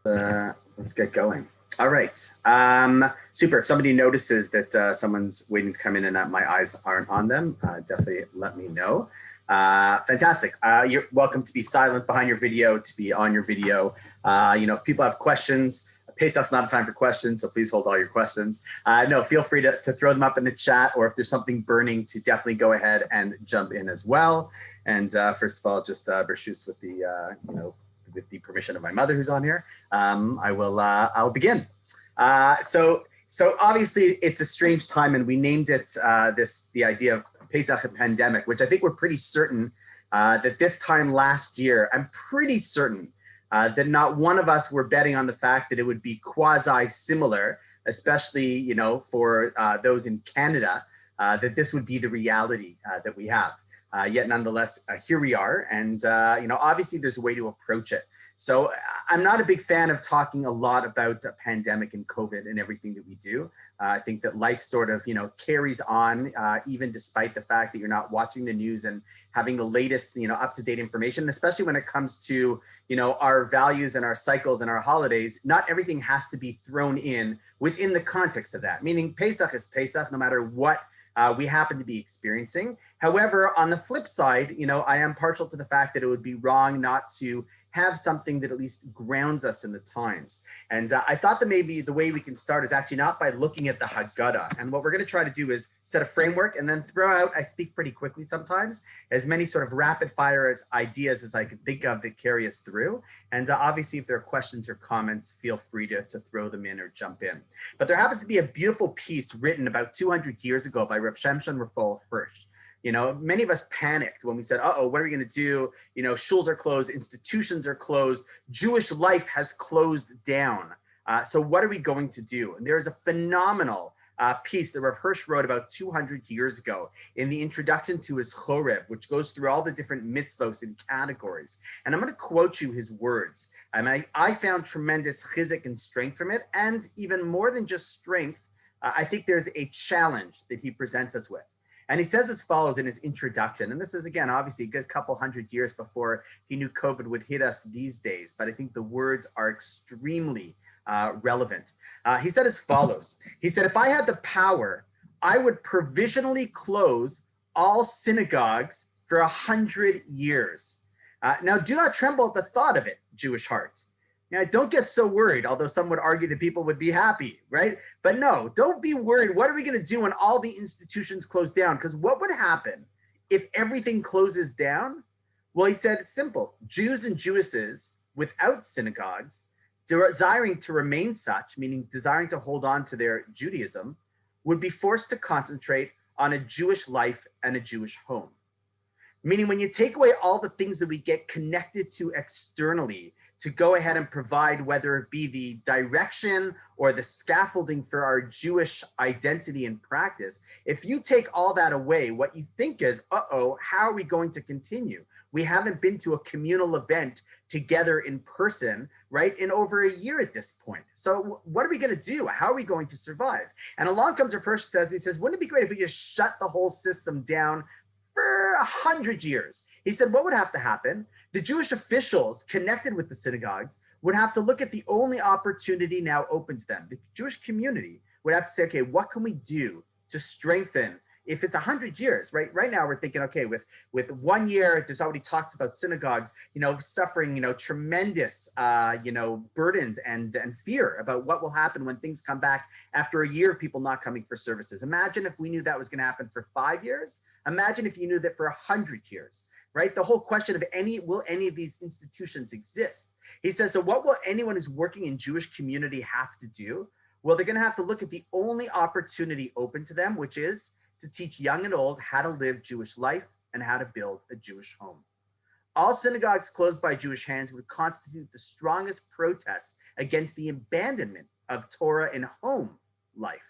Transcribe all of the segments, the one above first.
Let's get going. All right. Super. If somebody notices that someone's waiting to come in and my eyes aren't on them, definitely let me know. Fantastic. You're welcome to be silent behind your video, to be on your video. If people have questions, PESACH's not a time for questions, so please hold all your questions. No, feel free to throw them up in the chat, or if there's something burning, to definitely go ahead and jump in as well. And first of all, just Bershus with the, with the permission of my mother who's on here, I'll begin. So obviously it's a strange time, and we named it the idea of Pesach and pandemic, which I think we're pretty certain that this time last year, I'm pretty certain that not one of us were betting on the fact that it would be quasi similar, especially, for those in Canada, that this would be the reality that we have. Yet nonetheless, here we are. And, obviously there's a way to approach it. So I'm not a big fan of talking a lot about a pandemic and COVID and everything that we do. I think that life sort of, carries on, even despite the fact that you're not watching the news and having the latest, up-to-date information, especially when it comes to, our values and our cycles and our holidays. Not everything has to be thrown in within the context of that, meaning Pesach is Pesach, no matter what we happen to be experiencing. However, on the flip side, I am partial to the fact that it would be wrong not to have something that at least grounds us in the times. And I thought that maybe the way we can start is actually not by looking at the Haggadah. And what we're gonna try to do is set a framework and then throw out, I speak pretty quickly sometimes, as many sort of rapid fire ideas as I can think of that carry us through. And obviously if there are questions or comments, feel free to throw them in or jump in. But there happens to be a beautiful piece written about 200 years ago by Rav Shimshon Raphael Hirsch. Many of us panicked when we said, uh-oh, what are we going to do? Shuls are closed, institutions are closed, Jewish life has closed down. So what are we going to do? And there is a phenomenal piece that Rav Hirsch wrote about 200 years ago in the introduction to his Choreb, which goes through all the different mitzvos and categories. And I'm going to quote you his words. And I found tremendous chizuk and strength from it. And even more than just strength, I think there's a challenge that he presents us with. And he says as follows in his introduction, and this is, again, obviously a good couple hundred years before he knew COVID would hit us these days, but I think the words are extremely relevant. He said as follows. He said, if I had the power, I would provisionally close all synagogues for 100 years. Now, do not tremble at the thought of it, Jewish heart. Don't get so worried, although some would argue that people would be happy, right? But no, don't be worried. What are we going to do when all the institutions close down? Because what would happen if everything closes down? Well, he said it's simple. Jews and Jewesses without synagogues, desiring to remain such, meaning desiring to hold on to their Judaism, would be forced to concentrate on a Jewish life and a Jewish home. Meaning when you take away all the things that we get connected to externally to go ahead and provide, whether it be the direction or the scaffolding for our Jewish identity and practice, if you take all that away, what you think is, uh-oh, how are we going to continue? We haven't been to a communal event together in person, right, in over a year at this point. So what are we going to do? How are we going to survive? And along comes our first says, he says, wouldn't it be great if we just shut the whole system down for 100 years? He said, what would have to happen? The Jewish officials connected with the synagogues would have to look at the only opportunity now open to them. The Jewish community would have to say, okay, what can we do to strengthen? If it's 100 years, right? Right now we're thinking, okay, with 1 year, there's already talks about synagogues, suffering, tremendous, burdens and fear about what will happen when things come back after a year of people not coming for services. Imagine if we knew that was going to happen for 5 years. Imagine if you knew that for 100 years, right? The whole question of will any of these institutions exist? He says, so what will anyone who's working in Jewish community have to do? Well, they're going to have to look at the only opportunity open to them, which is to teach young and old how to live Jewish life and how to build a Jewish home. All synagogues closed by Jewish hands would constitute the strongest protest against the abandonment of Torah and home life.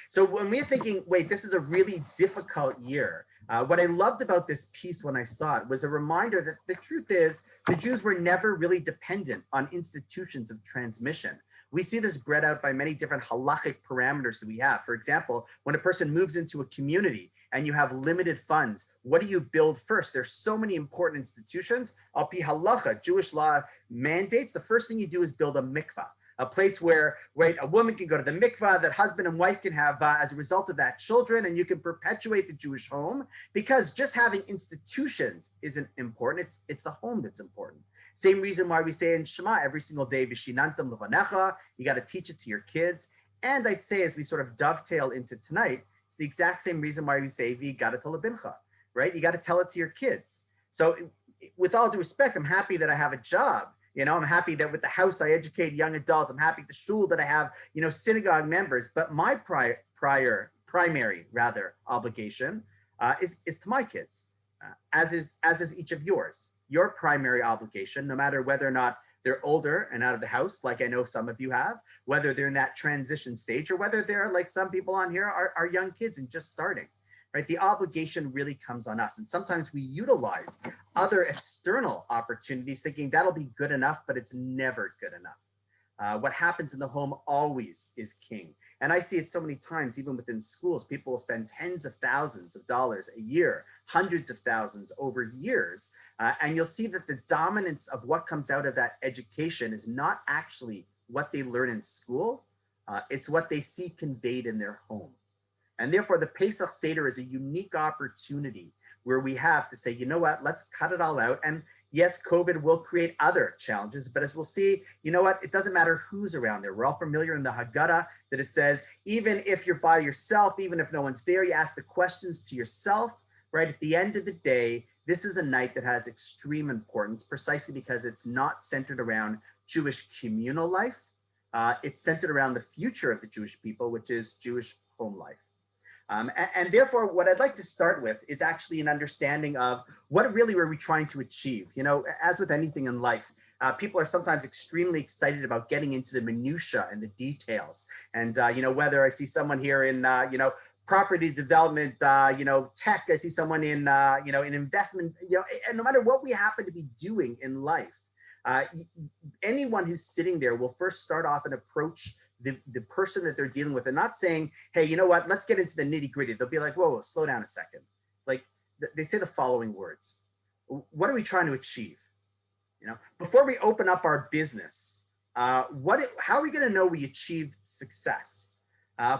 So when we're thinking, wait, this is a really difficult year, what I loved about this piece when I saw it was a reminder that the truth is the Jews were never really dependent on institutions of transmission. We see this bred out by many different halachic parameters that we have. For example, when a person moves into a community and you have limited funds, what do you build first? There's so many important institutions. Al pi halacha, Jewish law mandates, the first thing you do is build a mikvah, a place where a woman can go to the mikvah, that husband and wife can have, as a result of that, children, and you can perpetuate the Jewish home, because just having institutions isn't important. It's the home that's important. Same reason why we say in Shema every single day, Vishinantam levanecha, you got to teach it to your kids. And I'd say, as we sort of dovetail into tonight, it's the exact same reason why we say V'yigadat lebincha, right? You got to tell it to your kids. So with all due respect, I'm happy that I have a job. I'm happy that with the house I educate young adults. I'm happy at the shul that I have, synagogue members. But my primary obligation is to my kids, as is each of yours. Your primary obligation, no matter whether or not they're older and out of the house, like I know some of you have, whether they're in that transition stage, or whether they're like some people on here are young kids and just starting, right? The obligation really comes on us. And sometimes we utilize other external opportunities thinking that'll be good enough, but it's never good enough. What happens in the home always is king. And I see it so many times, even within schools, people will spend tens of thousands of dollars a year, hundreds of thousands over years. And you'll see that the dominance of what comes out of that education is not actually what they learn in school. It's what they see conveyed in their home. And therefore, the Pesach Seder is a unique opportunity where we have to say, you know what, let's cut it all out. And yes, COVID will create other challenges, but as we'll see, you know what, it doesn't matter who's around there. We're all familiar in the Haggadah that it says, even if you're by yourself, even if no one's there, you ask the questions to yourself, right? At the end of the day, this is a night that has extreme importance precisely because it's not centered around Jewish communal life. It's centered around the future of the Jewish people, which is Jewish home life. And therefore, what I'd like to start with is actually an understanding of what really were we trying to achieve. As with anything in life, people are sometimes extremely excited about getting into the minutia and the details. And, whether I see someone here in, property development, tech, I see someone in, in investment, and no matter what we happen to be doing in life, anyone who's sitting there will first start off and approach the person that they're dealing with and not saying, hey, you know what, let's get into the nitty gritty. They'll be like, whoa, slow down a second. Like they say the following words. What are we trying to achieve? Before we open up our business, how are we going to know we achieved success?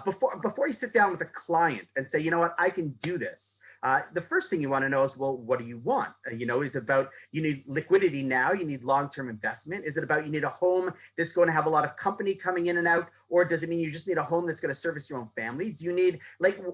Before you sit down with a client and say, you know what, I can do this. The first thing you want to know is, well, what do you want? Is it about you need liquidity now? You need long-term investment? Is it about you need a home that's going to have a lot of company coming in and out? Or does it mean you just need a home that's going to service your own family? Do you need,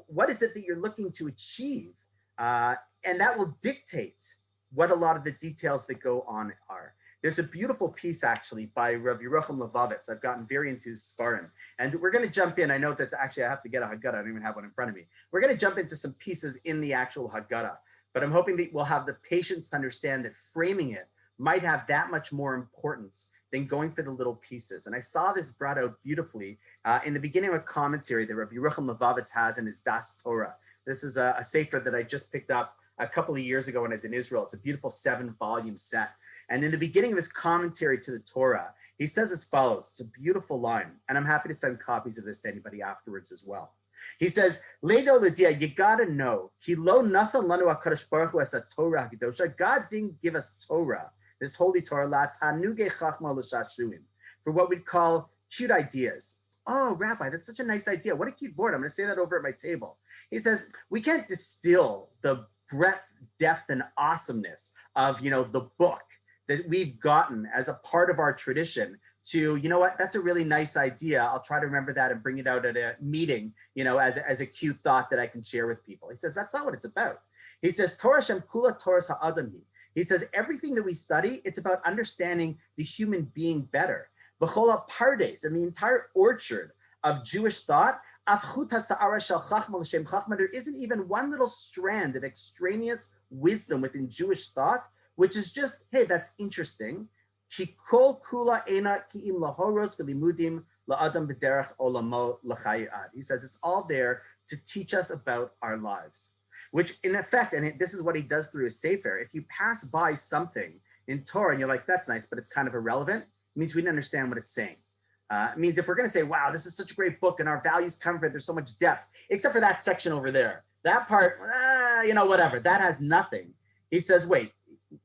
what is it that you're looking to achieve? And that will dictate what a lot of the details that go on are. There's a beautiful piece actually by Rabbi Yerucham Levovitz. I've gotten very into Sfarim. And we're going to jump in. I know that actually I have to get a Haggadah. I don't even have one in front of me. We're going to jump into some pieces in the actual Haggadah. But I'm hoping that we'll have the patience to understand that framing it might have that much more importance than going for the little pieces. And I saw this brought out beautifully in the beginning of a commentary that Rabbi Yerucham Levovitz has in his Das Torah. This is a sefer that I just picked up a couple of years ago when I was in Israel. It's a beautiful 7-volume set. And in the beginning of his commentary to the Torah, he says as follows. It's a beautiful line, and I'm happy to send copies of this to anybody afterwards as well. He says, Leido L'dia, you gotta know, Ki lo nasan lanu HaKadosh Baruch Hu es Torah HaKadosha. God didn't give us Torah, this holy Torah, la tanuge chachma l'shashuim, for what we'd call cute ideas. Oh, Rabbi, that's such a nice idea. What a cute board. I'm gonna say that over at my table. He says, we can't distill the breadth, depth, and awesomeness of, the book that we've gotten as a part of our tradition to, you know what, that's a really nice idea. I'll try to remember that and bring it out at a meeting, as a cute thought that I can share with people. He says, that's not what it's about. He says, Torah Shem Kula Torah Ha'adami. He says, everything that we study, it's about understanding the human being better. B'chola Pardes, and the entire orchard of Jewish thought, there isn't even one little strand of extraneous wisdom within Jewish thought, which is just, hey, that's interesting. He says it's all there to teach us about our lives, which in effect, and this is what he does through his sefer, if you pass by something in Torah and you're like, that's nice, but it's kind of irrelevant, it means we didn't understand what it's saying. It means if we're going to say, wow, this is such a great book and our values come from it, there's so much depth, except for that section over there. That part, whatever, that has nothing. He says, wait,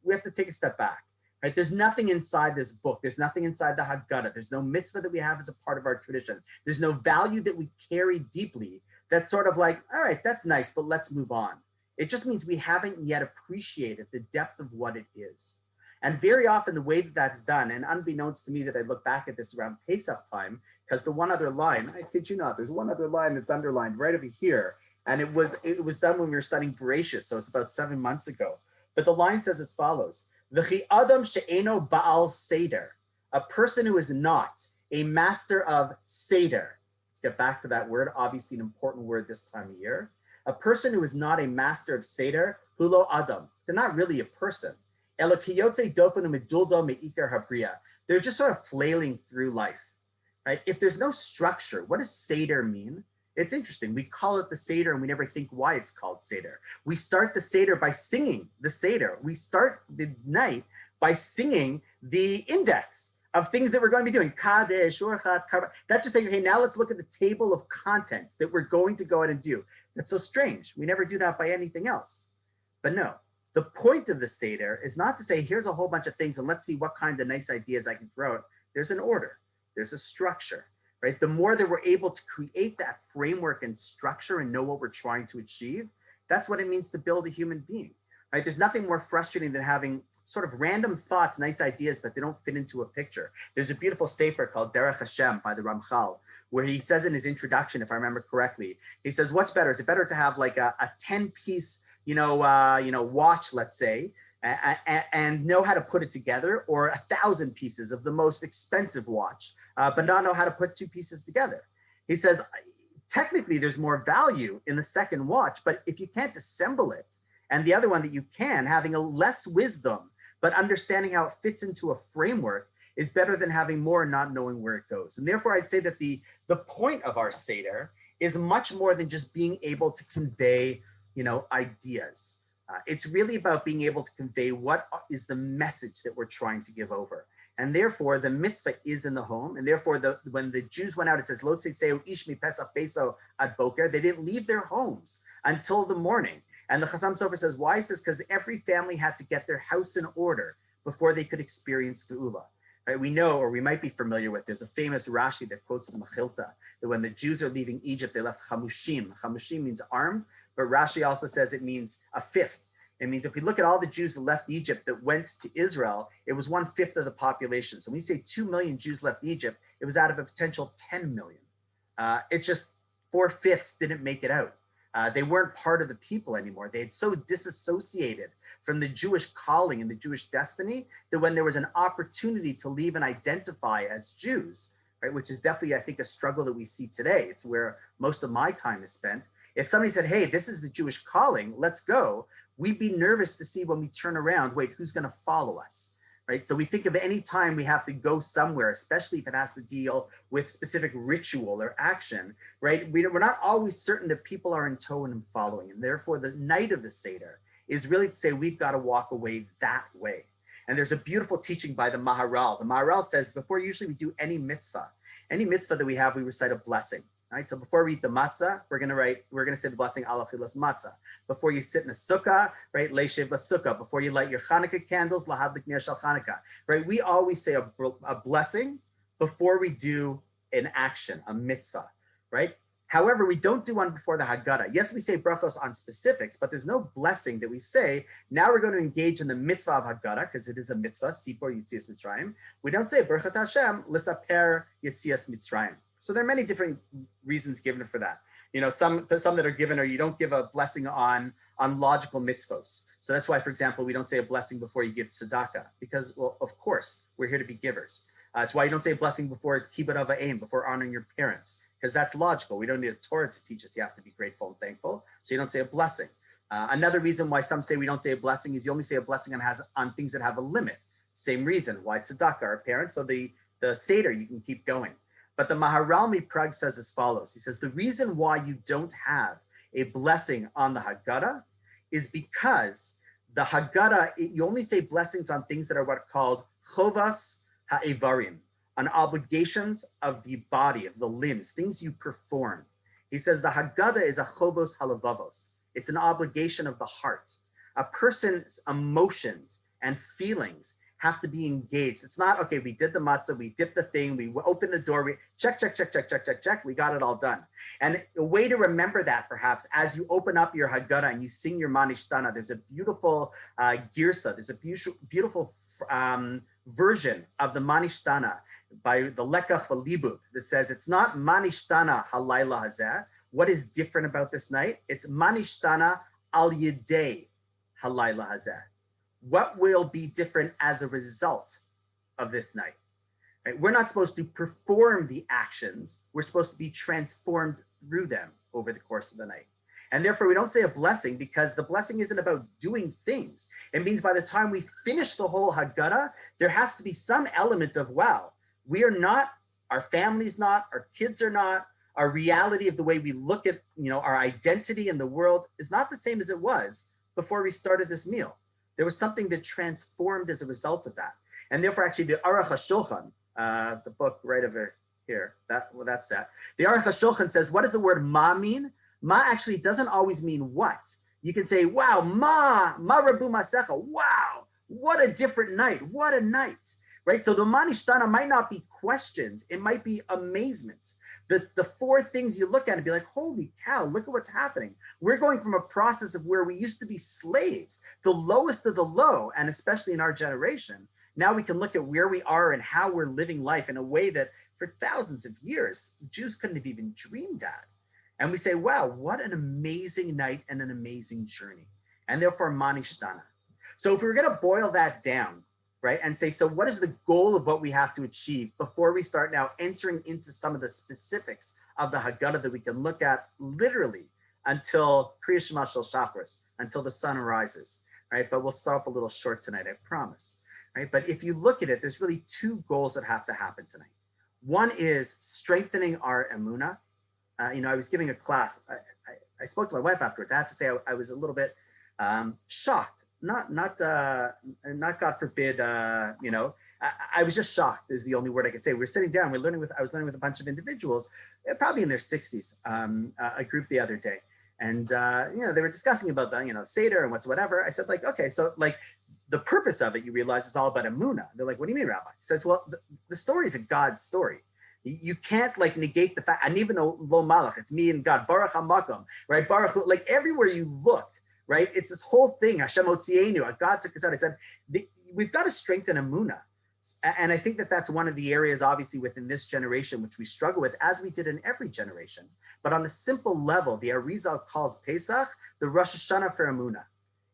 we have to take a step back, right? There's nothing inside this book. There's nothing inside the Haggadah. There's no mitzvah that we have as a part of our tradition. There's no value that we carry deeply that's sort of like, all right, that's nice, but let's move on. It just means we haven't yet appreciated the depth of what it is. And very often the way that that's done, and unbeknownst to me that I look back at this around Pesach time, because the one other line, I kid you not, there's one other line that's underlined right over here. And it was done when we were studying Bereshit, so it's about 7 months ago. But the line says as follows: V'chi adam she'eno ba'al seder, a person who is not a master of seder. Let's get back to that word, obviously an important word this time of year. A person who is not a master of seder, hulo adam. They're not really a person. Elo kiyotze dofanu meduldo me'ikar habriya. They're just sort of flailing through life, right? If there's no structure, what does seder mean? It's interesting. We call it the Seder and we never think why it's called Seder. We start the Seder by singing the Seder. We start the night by singing the index of things that we're going to be doing. Kadesh, Urchatz, Karba. That's just saying, okay, now let's look at the table of contents that we're going to go out and do. That's so strange. We never do that by anything else. But no, the point of the Seder is not to say, here's a whole bunch of things and let's see what kind of nice ideas I can throw out. There's an order. There's a structure. Right? The more that we're able to create that framework and structure and know what we're trying to achieve, that's what it means to build a human being. Right? There's nothing more frustrating than having sort of random thoughts, nice ideas, but they don't fit into a picture. There's a beautiful sefer called Derech Hashem by the Ramchal, where he says in his introduction, if I remember correctly, he says, what's better? Is it better to have like a 10-piece, watch, let's say, and know how to put it together, or 1,000 pieces of the most expensive watch, but not know how to put 2 pieces together? He says, technically there's more value in the second watch, but if you can't assemble it, and the other one that you can, having a less wisdom, but understanding how it fits into a framework is better than having more and not knowing where it goes. And therefore I'd say that the point of our Seder is much more than just being able to convey, ideas. It's really about being able to convey what is the message that we're trying to give over. And therefore, the mitzvah is in the home. And therefore, when the Jews went out, it says, Lo teitzeu ish mipesach beso ad boker. They didn't leave their homes until the morning. And the Chasam Sofer says, why? He says, because every family had to get their house in order before they could experience Geula. Right? We know, or we might be familiar with, there's a famous Rashi that quotes the Mechilta, that when the Jews are leaving Egypt, they left chamushim. Chamushim means armed, but Rashi also says it means a fifth. It means if we look at all the Jews that left Egypt that went to Israel, it was 1/5 of the population. So when we say 2 million Jews left Egypt, it was out of a potential 10 million. It's just 4/5 didn't make it out. They weren't part of the people anymore. They had so disassociated from the Jewish calling and the Jewish destiny that when there was an opportunity to leave and identify as Jews, right, which is definitely, I think, a struggle that we see today. It's where most of my time is spent. If somebody said, hey, this is the Jewish calling, let's go, we'd be nervous to see when we turn around, wait, who's going to follow us, right? So we think of any time we have to go somewhere, especially if it has to deal with specific ritual or action, right? We're not always certain that people are in tow and following. And therefore, the night of the Seder is really to say we've got to walk away that way. And there's a beautiful teaching by the Maharal. The Maharal says, before usually we do any mitzvah that we have, we recite a blessing. Right? So before we eat the matzah, we're going to say the blessing ala chilas matzah. Before you sit in a sukkah, right? Leishev basukkah. Before you light your Hanukkah candles, lahadlik ner shel Hanukkah. Right? We always say a blessing before we do an action, a mitzvah, right? However, we don't do one before the Haggadah. Yes, we say brachos on specifics, but there's no blessing that we say. Now we're going to engage in the mitzvah of Haggadah, because it is a mitzvah, Sipor Yitzias Mitzrayim. We don't say Birchat Hashem, Lisaper Yitzias Mitzrayim. So there are many different reasons given for that. Some that are given are you don't give a blessing on logical mitzvos. So that's why, for example, we don't say a blessing before you give tzedakah, because, well, of course, we're here to be givers. It's why you don't say a blessing before kibbud av va'em, before honoring your parents, because that's logical. We don't need a Torah to teach us you have to be grateful and thankful. So you don't say a blessing. Another reason why some say we don't say a blessing is you only say a blessing on things that have a limit. Same reason why tzedakah, our parents. So the Seder, you can keep going. But the Maharal Miprag says as follows. He says, the reason why you don't have a blessing on the Haggadah is because the Haggadah, you only say blessings on things that are what are called chovas ha'evarim, on obligations of the body, of the limbs, things you perform. He says the Haggadah is a chovos halavavos. It's an obligation of the heart. A person's emotions and feelings have to be engaged. It's not, okay, we did the matzah, we dipped the thing, we opened the door, we check, we got it all done. And a way to remember that, perhaps, as you open up your Haggadah and you sing your Manishtana, there's a beautiful girsa, there's a beautiful version of the Manishtana by the Lekach V'Libud that says, it's not Manishtana halayla hazeh. What is different about this night? It's Manishtana al yedei halayla hazeh. What will be different as a result of this night? Right? We're not supposed to perform the actions. We're supposed to be transformed through them over the course of the night. And therefore, we don't say a blessing because the blessing isn't about doing things. It means by the time we finish the whole Haggadah, there has to be some element of, wow, we are not, our family's not, our kids are not, our reality of the way we look at, our identity in the world is not the same as it was before we started this meal. There was something that transformed as a result of that. And therefore, actually, the Aruch HaShulchan, the book right over here, that's that. The Aruch HaShulchan says, what does the word ma mean? Ma actually doesn't always mean what. You can say, wow, ma rabu masecha, wow, what a different night, what a night, right? So the Manishtana might not be questions, it might be amazements. The four things you look at and be like, holy cow, look at what's happening. We're going from a process of where we used to be slaves, the lowest of the low, and especially in our generation. Now we can look at where we are and how we're living life in a way that for thousands of years, Jews couldn't have even dreamed at. And we say, wow, what an amazing night and an amazing journey. And therefore, Manishtana. So if we were going to boil that down, right, and say, so what is the goal of what we have to achieve before we start now entering into some of the specifics of the Haggadah that we can look at literally until Kriya Shema Shel Shachris, until the sun rises, right? But we'll stop a little short tonight, I promise, right? But if you look at it, there's really two goals that have to happen tonight. One is strengthening our emunah. I was giving a class. I spoke to my wife afterwards. I have to say I was a little bit shocked. Not God forbid, I was just shocked is the only word I could say. We were sitting down, I was learning with a bunch of individuals, probably in their 60s, a group the other day. And, they were discussing about the, SEDER and whatever. I said okay, so the purpose of it, you realize is all about emunah. They're like, what do you mean, Rabbi? He says, well, the story is a God story. You can't negate the fact, and even though lo malach, it's me and God, Baruch HaMakom, right? Baruch, everywhere you look, right? It's this whole thing, Hashem Hotzienu, God took us out. I said, we've got to strengthen emunah. And I think that's one of the areas, obviously, within this generation, which we struggle with, as we did in every generation. But on a simple level, the Arizal calls Pesach the Rosh Hashanah for emunah.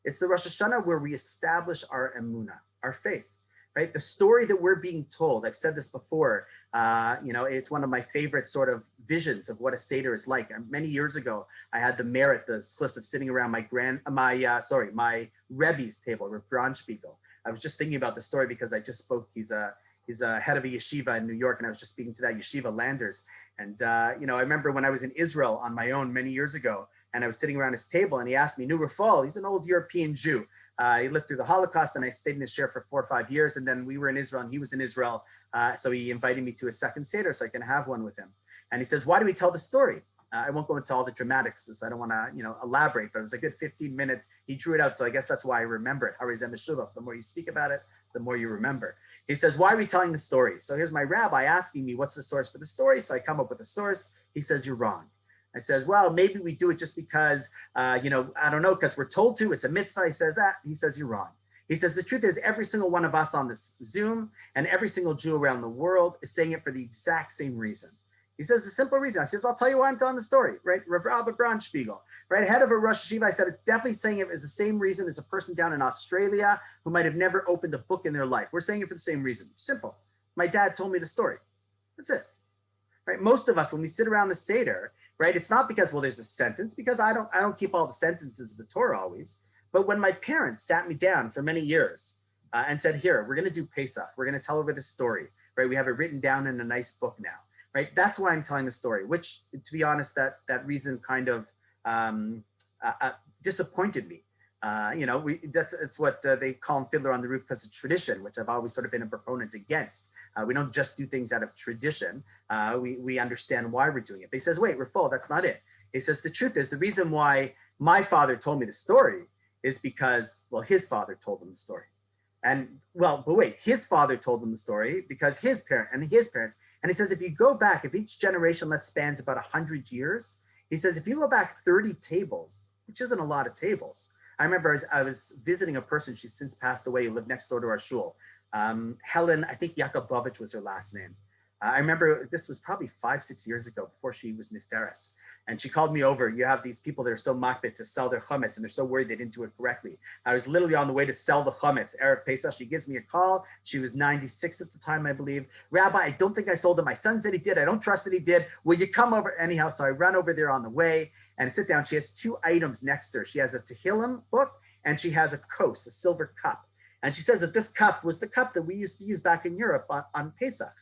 It's the Rosh Hashanah where we establish our emunah, our faith, right? The story that we're being told, I've said this before, it's one of my favorite sort of visions of what a Seder is like. Many years ago, I had the merit, the schliss of sitting around my Rebbe's table, Rav Braunspiegel. I was just thinking about the story because I just spoke, he's a head of a yeshiva in New York, and I was just speaking to that yeshiva, Landers. And, I remember when I was in Israel on my own many years ago, and I was sitting around his table, and he asked me, New Rafal, he's an old European Jew. He lived through the Holocaust, and I stayed in his share for 4 or 5 years. And then we were in Israel, and he was in Israel. So he invited me to his second Seder so I can have one with him. And he says, why do we tell the story? I won't go into all the dramatics, so I don't want to, elaborate, but it was a good 15 minutes. He drew it out, so I guess that's why I remember it. The more you speak about it, the more you remember. He says, why are we telling the story? So here's my rabbi asking me, what's the source for the story? So I come up with a source. He says, you're wrong. I says, well, maybe we do it just because, I don't know, because we're told to, it's a mitzvah. He says that. He says, you're wrong. He says, the truth is every single one of us on this Zoom and every single Jew around the world is saying it for the exact same reason. He says, the simple reason. I says, I'll tell you why I'm telling the story, right? Rav Braunspiegel, right? Head of a Rosh Yeshiva, I said, definitely saying it is the same reason as a person down in Australia who might have never opened a book in their life. We're saying it for the same reason. Simple. My dad told me the story. That's it, right? Most of us, when we sit around the Seder, right? It's not because, well, there's a sentence, because I don't keep all the sentences of the Torah always. But when my parents sat me down for many years and said, here, we're going to do Pesach. We're going to tell over this story, right? We have it written down in a nice book now, right? That's why I'm telling the story, which, to be honest, that reason kind of disappointed me. It's what they call Fiddler on the Roof because of tradition, which I've always sort of been a proponent against. We don't just do things out of tradition. We understand why we're doing it. But he says, wait, Rafal, that's not it. He says, the truth is the reason why, my father told me the story is because, well, his father told him the story. And well, but wait, his father told him the story because his parents, and he says, if you go back, if each generation that spans about 100 years, he says, if you go back 30 tables, which isn't a lot of tables. I remember I was visiting a person, she's since passed away, who lived next door to our shul. Helen, I think Yakubovich was her last name. I remember this was probably 5-6 years ago before she was nifteres. And she called me over. You have these people that are so makbid to sell their chametz, and they're so worried they didn't do it correctly. I was literally on the way to sell the chametz, Erev Pesach. She gives me a call. She was 96 at the time, I believe. Rabbi, I don't think I sold it. My son said he did. I don't trust that he did. Will you come over? Anyhow, so I run over there on the way and I sit down. She has 2 items next to her. She has a Tehillim book and she has a kos, a silver cup. And she says that this cup was the cup that we used to use back in Europe on Pesach.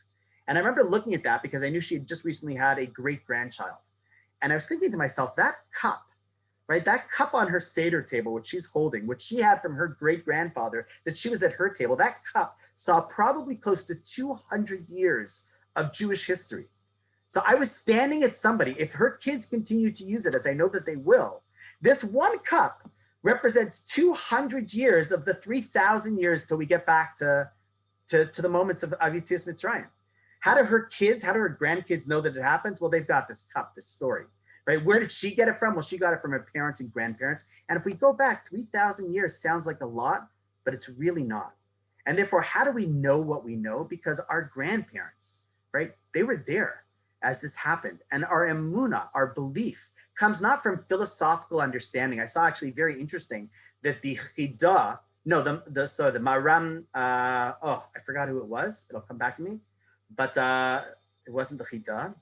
And I remember looking at that because I knew she had just recently had a great-grandchild. And I was thinking to myself, that cup, right? That cup on her SEDER table, which she's holding, which she had from her great-grandfather, that she was at her table, that cup saw probably close to 200 years of Jewish history. So I was standing at somebody, if her kids continue to use it, as I know that they will, this one cup represents 200 years of the 3,000 years till we get back to the moments of Yetzias Mitzrayim. How do her kids, how do her grandkids know that it happens? Well, they've got this cup, this story, right? Where did she get it from? Well, she got it from her parents and grandparents. And if we go back 3,000 years, sounds like a lot, but it's really not. And therefore, how do we know what we know? Because our grandparents, right? They were there as this happened. And our emunah, our belief, comes not from philosophical understanding. I saw actually very interesting that the Chida, no, the Maram, I forgot who it was. It'll come back to me. But it wasn't the Chita.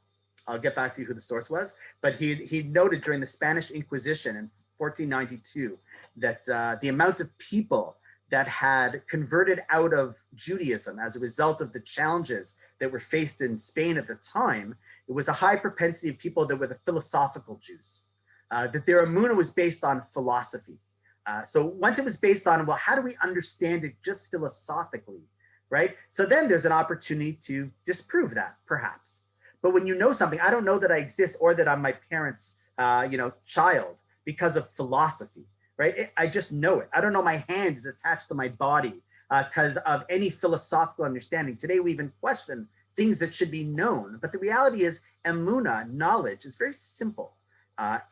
I'll get back to you who the source was. But he noted during the Spanish Inquisition in 1492 that the amount of people that had converted out of Judaism as a result of the challenges that were faced in Spain at the time, it was a high propensity of people that were the philosophical Jews, that their emunah was based on philosophy. So once it was based on, well, how do we understand it just philosophically? Right? So then there's an opportunity to disprove that, perhaps. But when you know something, I don't know that I exist or that I'm my parents' child because of philosophy, right? I just know it. I don't know my hand is attached to my body because of any philosophical understanding. Today we even question things that should be known. But the reality is emunah, knowledge, is very simple.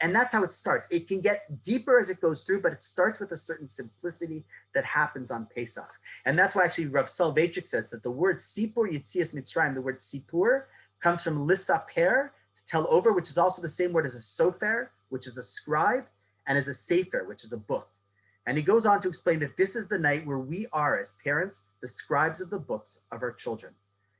And that's how it starts. It can get deeper as it goes through, but it starts with a certain simplicity that happens on Pesach. And that's why actually Rav Soloveitchik says that the word Sipur Yetzias Mitzrayim, the word Sipur, comes from Lisaper, to tell over, which is also the same word as a sofer, which is a scribe, and as a sefer, which is a book. And he goes on to explain that this is the night where we are, as parents, the scribes of the books of our children.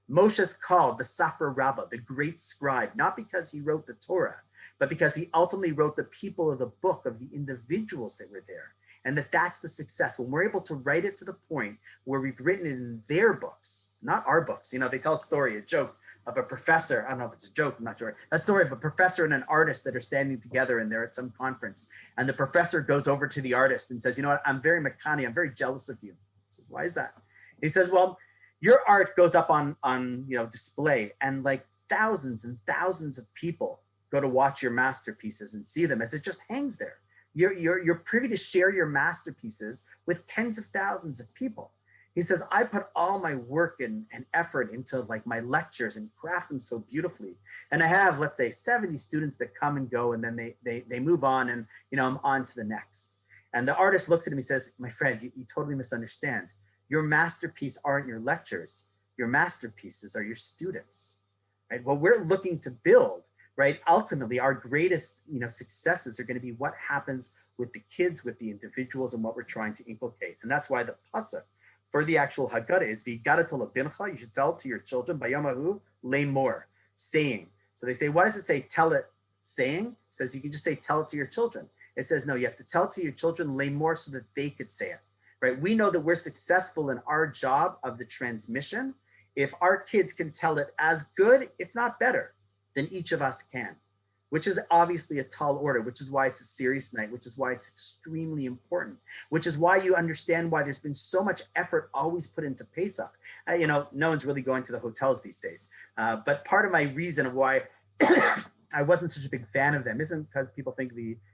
Moshe is called the Safra Rabbah, the great scribe, not because he wrote the Torah, but because he ultimately wrote the people of the book of the individuals that were there. And that's the success. When we're able to write it to the point where we've written it in their books, not our books. You know, they tell a story, a joke of a professor. I don't know if it's a joke, I'm not sure. A story of a professor and an artist that are standing together and they're at some conference. And the professor goes over to the artist and says, you know what, I'm very makani, I'm very jealous of you. He says, why is that? He says, well, your art goes up on display and like thousands and thousands of people go to watch your masterpieces and see them as it just hangs there. You're privy to share your masterpieces with tens of thousands of people. He says, I put all my work and effort into like my lectures and craft them so beautifully. And I have, let's say, 70 students that come and go, and then they move on, and I'm on to the next. And the artist looks at him, he says, my friend, you totally misunderstand. Your masterpiece aren't your lectures. Your masterpieces are your students, right? What we're looking to build, right? Ultimately, our greatest, successes are going to be what happens with the kids, with the individuals, and what we're trying to inculcate. And that's why the pasuk for the actual Haggadah is v'yigadato lebincha. You should tell it to your children. Bayamahu lemor, saying. So they say, what does it say? Tell it, saying. It says you can just say tell it to your children. It says no, you have to tell it to your children lemor so that they could say it. Right? We know that we're successful in our job of the transmission if our kids can tell it as good, if not better, than each of us can, which is obviously a tall order, which is why it's a serious night, which is why it's extremely important, which is why you understand why there's been so much effort always put into Pesach. No one's really going to the hotels these days, but part of my reason of why I wasn't such a big fan of them isn't because people think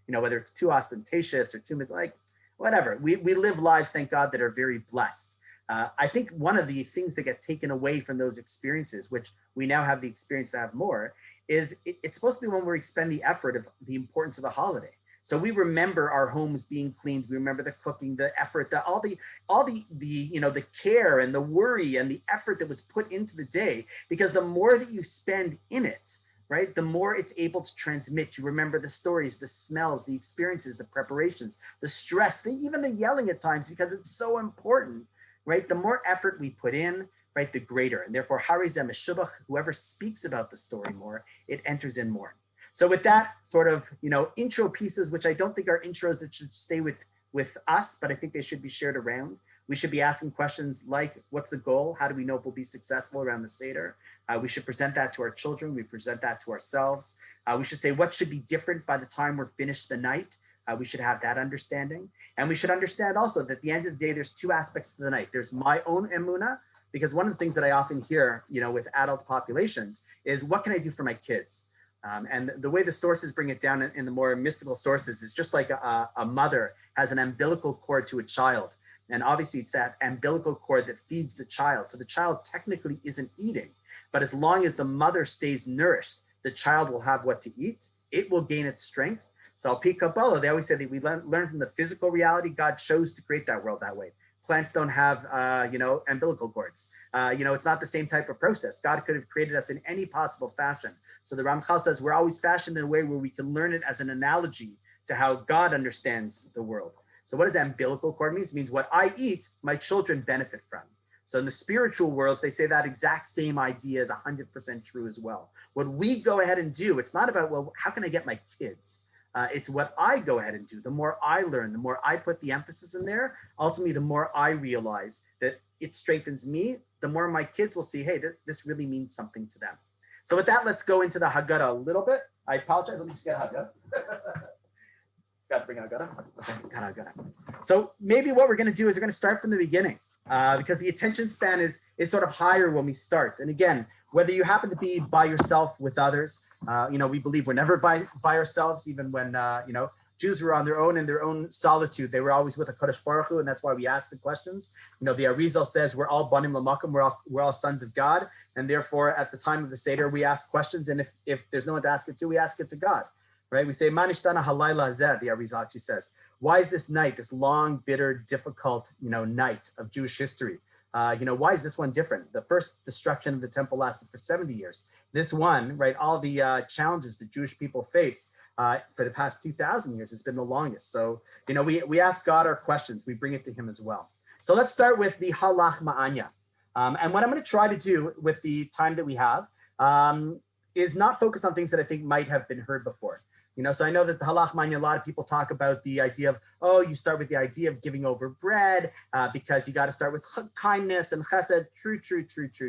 whether it's too ostentatious or too like whatever. We live lives, thank God, that are very blessed. I think one of the things that get taken away from those experiences, which we now have the experience to have more, is it's supposed to be when we expend the effort of the importance of the holiday. So we remember our homes being cleaned. We remember the cooking, the effort, all the care and the worry and the effort that was put into the day. Because the more that you spend in it, right, the more it's able to transmit. You remember the stories, the smells, the experiences, the preparations, the stress, even the yelling at times, because it's so important, right? The more effort we put in, right, the greater. And therefore, Harizem Meshubach, whoever speaks about the story more, it enters in more. So with that sort of, intro pieces, which I don't think are intros that should stay with us, but I think they should be shared around. We should be asking questions like, what's the goal? How do we know if we'll be successful around the Seder? We should present that to our children. We present that to ourselves. We should say what should be different by the time we're finished the night. We should have that understanding. And we should understand also that at the end of the day, there's two aspects to the night. There's my own emunah, because one of the things that I often hear, with adult populations is, what can I do for my kids? And the way the sources bring it down in the more mystical sources is just like a mother has an umbilical cord to a child. And obviously it's that umbilical cord that feeds the child. So the child technically isn't eating, but as long as the mother stays nourished, the child will have what to eat. It will gain its strength. So Al Pi Kabbalah, they always say that we learn from the physical reality. God chose to create that world that way. Plants don't have, umbilical cords. It's not the same type of process. God could have created us in any possible fashion. So the Ramchal says we're always fashioned in a way where we can learn it as an analogy to how God understands the world. So what does umbilical cord mean? It means what I eat, my children benefit from. So in the spiritual worlds, they say that exact same idea is 100% true as well. What we go ahead and do, it's not about, well, how can I get my kids? It's what I go ahead and do. The more I learn, the more I put the emphasis in there, ultimately, the more I realize that it strengthens me, the more my kids will see, hey, this really means something to them. So with that, let's go into the Haggadah a little bit. I apologize. Let me just get Haggadah. Got to bring Haggadah. Okay, got Haggadah. So maybe what we're going to do is we're going to start from the beginning because the attention span is sort of higher when we start. And again, whether you happen to be by yourself with others, we believe we're never by ourselves, even when, Jews were on their own in their own solitude. They were always with a Kadosh Baruch Hu, and that's why we ask the questions. The Arizal says we're all banim l'makom, we're all sons of God, and therefore at the time of the Seder we ask questions, and if there's no one to ask it to, we ask it to God, right? We say manishtana halayla hazeh, the Arizal actually says, why is this night, this long, bitter, difficult, night of Jewish history? Why is this one different? The first destruction of the temple lasted for 70 years. This one, right, all the challenges the Jewish people face for the past 2,000 years has been the longest. So, we ask God our questions. We bring it to him as well. So let's start with the halach ma'anya. And what I'm going to try to do with the time that we have is not focus on things that I think might have been heard before. So I know that the halach ma'anya, a lot of people talk about the idea of, you start with the idea of giving over bread because you got to start with kindness and chesed.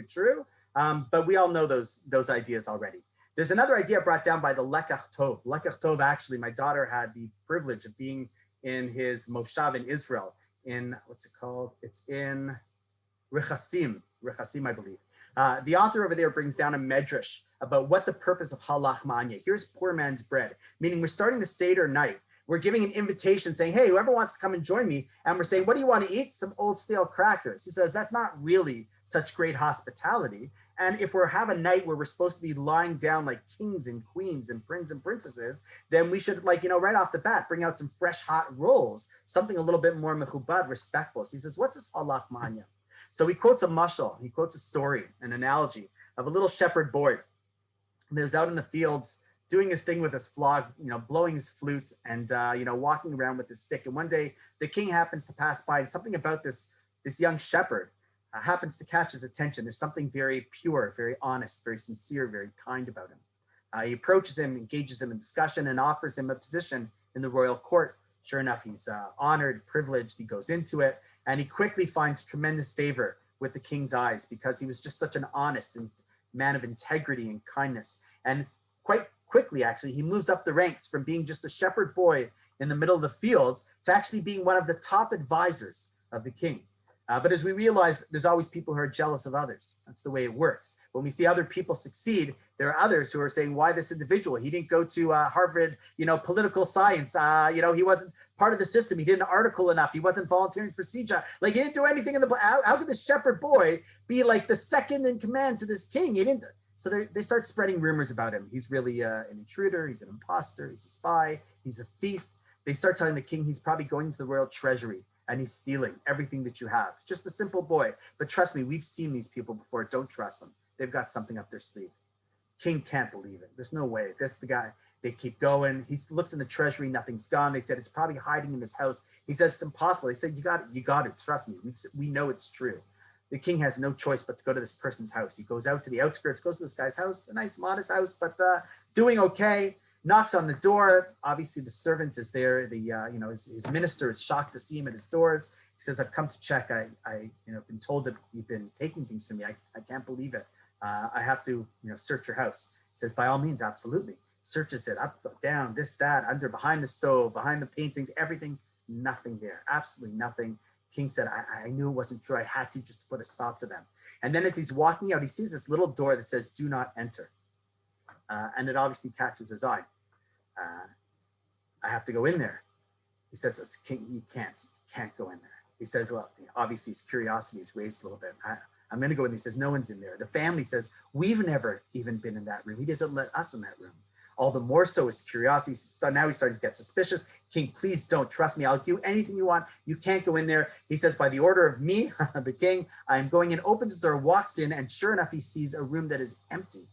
True. But we all know those ideas already. There's another idea brought down by the Lekach Tov. Lekach Tov, actually, my daughter had the privilege of being in his moshav in Israel in, what's it called? It's in Rechasim, I believe. The author over there brings down a medrash about what the purpose of halach ma'anya. Here's poor man's bread, meaning we're starting the Seder night. We're giving an invitation saying, hey, whoever wants to come and join me. And we're saying, what do you want to eat? Some old stale crackers. He says, that's not really such great hospitality. And if we have a night where we're supposed to be lying down like kings and queens and princes and princesses, then we should, right off the bat, bring out some fresh hot rolls, something a little bit more mechubad, respectful. So he says, what's this halach ma'anya? So he quotes a mashal, he quotes a story, an analogy of a little shepherd boy that was out in the fields doing his thing with his flock, blowing his flute and, walking around with his stick. And one day the king happens to pass by, and something about this young shepherd happens to catch his attention. There's something very pure, very honest, very sincere, very kind about him. He approaches him, engages him in discussion, and offers him a position in the royal court. Sure enough, he's honored, privileged. He goes into it, and he quickly finds tremendous favor with the king's eyes because he was just such an honest and man of integrity and kindness. And quite quickly, actually, he moves up the ranks from being just a shepherd boy in the middle of the fields to actually being one of the top advisors of the king. But as we realize, there's always people who are jealous of others. That's the way it works. When we see other people succeed, there are others who are saying, why this individual? He didn't go to Harvard, political science. He wasn't part of the system. He didn't article enough. He wasn't volunteering for SEDER. Like, he didn't do anything in the, how could this shepherd boy be like the second in command to this king? He didn't. So they start spreading rumors about him. He's really an intruder. He's an imposter. He's a spy. He's a thief. They start telling the king he's probably going to the royal treasury and he's stealing everything that you have. Just a simple boy. But trust me, we've seen these people before. Don't trust them. They've got something up their sleeve. King can't believe it. There's no way. That's the guy. They keep going. He looks in the treasury. Nothing's gone. They said it's probably hiding in his house. He says it's impossible. They said, you got it. Trust me. We know it's true. The king has no choice but to go to this person's house. He goes out to the outskirts, goes to this guy's house, a nice modest house, but doing okay. Knocks on the door. Obviously, the servant is there. His minister is shocked to see him at his doors. He says, "I've come to check. I've been told that you've been taking things from me. I can't believe it. I have to, search your house." He says, "By all means, absolutely." Searches it up, down, this, that, under, behind the stove, behind the paintings, everything. Nothing there. Absolutely nothing. King said, I knew it wasn't true. I had to just to put a stop to them. And then as he's walking out, he sees this little door that says, "Do not enter." And it obviously catches his eye. I have to go in there. He says, "King, you can't go in there." He says, well, obviously his curiosity is raised a little bit. I'm going to go in there. He says, "No one's in there." The family says, "We've never even been in that room. He doesn't let us in that room." All the more so his curiosity. Now he's starting to get suspicious. "King, please don't. Trust me. I'll do anything you want. You can't go in there." He says, "By the order of me, the king, I'm going in." Opens the door, walks in, and sure enough, he sees a room that is empty,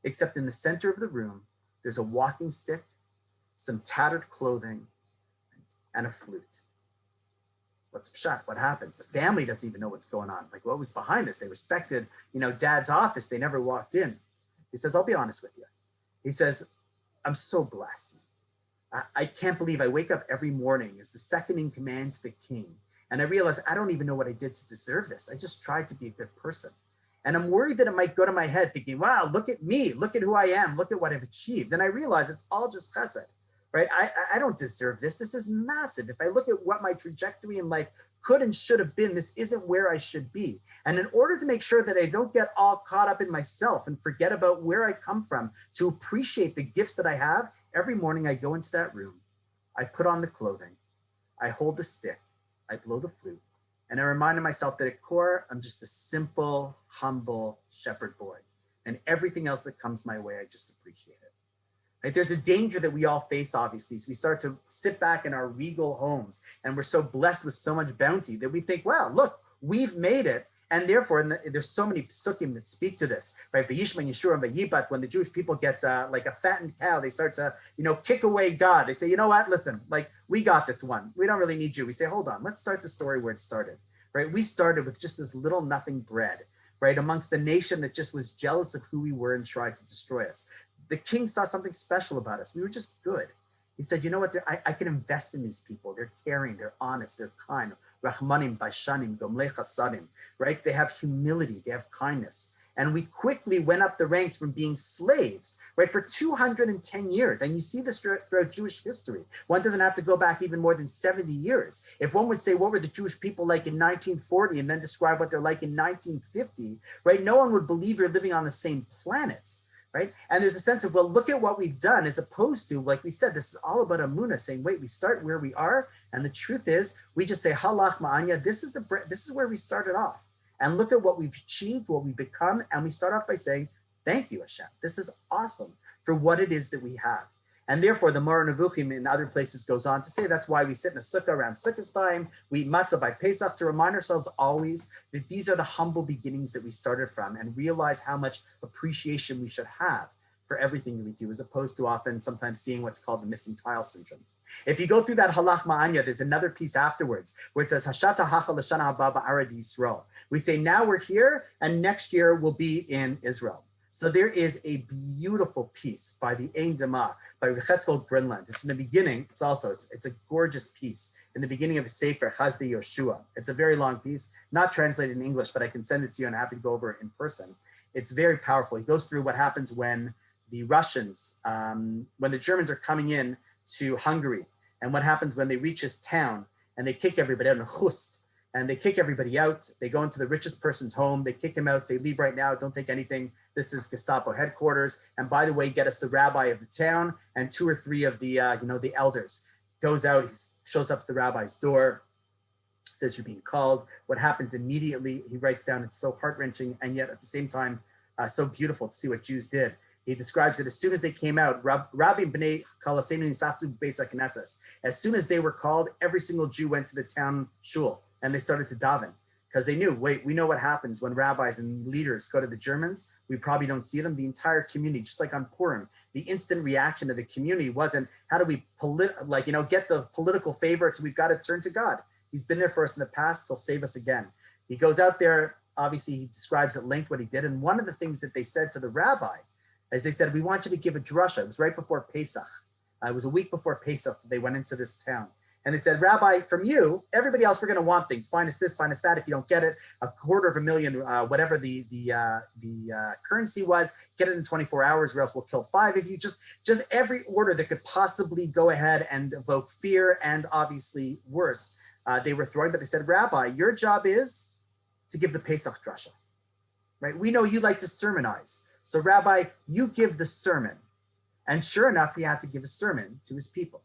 except in the center of the room, there's a walking stick, some tattered clothing, and a flute. What's pshat? What happens? The family doesn't even know what's going on. Like, what was behind this? They respected, dad's office. They never walked in. He says, "I'll be honest with you." He says, "I'm so blessed. I can't believe I wake up every morning as the second in command to the king. And I realize I don't even know what I did to deserve this. I just tried to be a good person. And I'm worried that it might go to my head thinking, wow, look at me. Look at who I am. Look at what I've achieved." And I realize it's all just chesed, right? I don't deserve this. This is massive. If I look at what my trajectory in life could and should have been, this isn't where I should be. And in order to make sure that I don't get all caught up in myself and forget about where I come from, to appreciate the gifts that I have, every morning I go into that room, I put on the clothing, I hold the stick, I blow the flute, and I reminded myself that at core, I'm just a simple, humble shepherd boy. And everything else that comes my way, I just appreciate it. Right? There's a danger that we all face, obviously, as we start to sit back in our regal homes and we're so blessed with so much bounty that we think, wow, look, we've made it. And therefore, there's so many psukim that speak to this, right? V'yishma Yeshua v'yibat, when the Jewish people get like a fattened cow, they start to, kick away God. They say, you know what, listen, like, we got this one. We don't really need you. We say, hold on, let's start the story where it started, right? We started with just this little nothing bread, right? Amongst the nation that just was jealous of who we were and tried to destroy us. The king saw something special about us. We were just good. He said, you know what, I can invest in these people. They're caring, they're honest, they're kind. Rahmanim, Bashanim, Gomlei Chasadim, right? They have humility, they have kindness. And we quickly went up the ranks from being slaves, right, for 210 years. And you see this throughout Jewish history. One doesn't have to go back even more than 70 years. If one would say, what were the Jewish people like in 1940 and then describe what they're like in 1950, right? No one would believe you're living on the same planet. Right? And there's a sense of, well, look at what we've done, as opposed to, like we said, this is all about Amunah, saying, wait, we start where we are. And the truth is, we just say, halach ma'anya, this is where we started off. And look at what we've achieved, what we've become. And we start off by saying, thank you, Hashem. This is awesome for what it is that we have. And therefore, the Moreh Nevuchim in other places goes on to say that's why we sit in a sukkah around Sukkot time. We eat matzah by Pesach to remind ourselves always that these are the humble beginnings that we started from, and realize how much appreciation we should have for everything that we do, as opposed to often sometimes seeing what's called the missing tile syndrome. If you go through that halach ma'anya, there's another piece afterwards where it says, Hashata hacha l'shana haba ba'arad Yisrael. We say, now we're here, and next year we'll be in Israel. So there is a beautiful piece by the Ein Dama, by Cheskel Greenland. It's in the beginning. It's a gorgeous piece in the beginning of a Sefer, Chazde Yoshua. It's a very long piece, not translated in English, but I can send it to you and I'm happy to go over it in person. It's very powerful. He goes through what happens when the Russians, when the Germans are coming in to Hungary, and what happens when they reach his town and they kick everybody out in Khust. and they kick everybody out. They go into the richest person's home. They kick him out, say, leave right now. Don't take anything. This is Gestapo headquarters. And by the way, get us the rabbi of the town and 2 or 3 of the, the elders. Goes out, he shows up at the rabbi's door, says you're being called. What happens immediately, he writes down, it's so heart-wrenching and yet at the same time, so beautiful to see what Jews did. He describes it as soon as they came out, as soon as they were called, every single Jew went to the town shul and they started to daven because they knew, wait, we know what happens when rabbis and leaders go to the Germans. We probably don't see them. The entire community, just like on Purim, the instant reaction of the community wasn't, how do we get the political favorites? We've got to turn to God. He's been there for us in the past. He'll save us again. He goes out there. Obviously, he describes at length what he did. And one of the things that they said to the rabbi, as they said, we want you to give a drasha. It was right before Pesach. It was a week before Pesach. They went into this town. And they said, Rabbi, from you, everybody else, we're going to want things. Find us this, find us that. If you don't get it, $250,000, whatever the currency was, get it in 24 hours or else we'll kill 5 of you. Just every order that could possibly go ahead and evoke fear and obviously worse. They were throwing, but they said, Rabbi, your job is to give the Pesach drasha, right? We know you like to sermonize. So Rabbi, you give the sermon. And sure enough, he had to give a sermon to his people.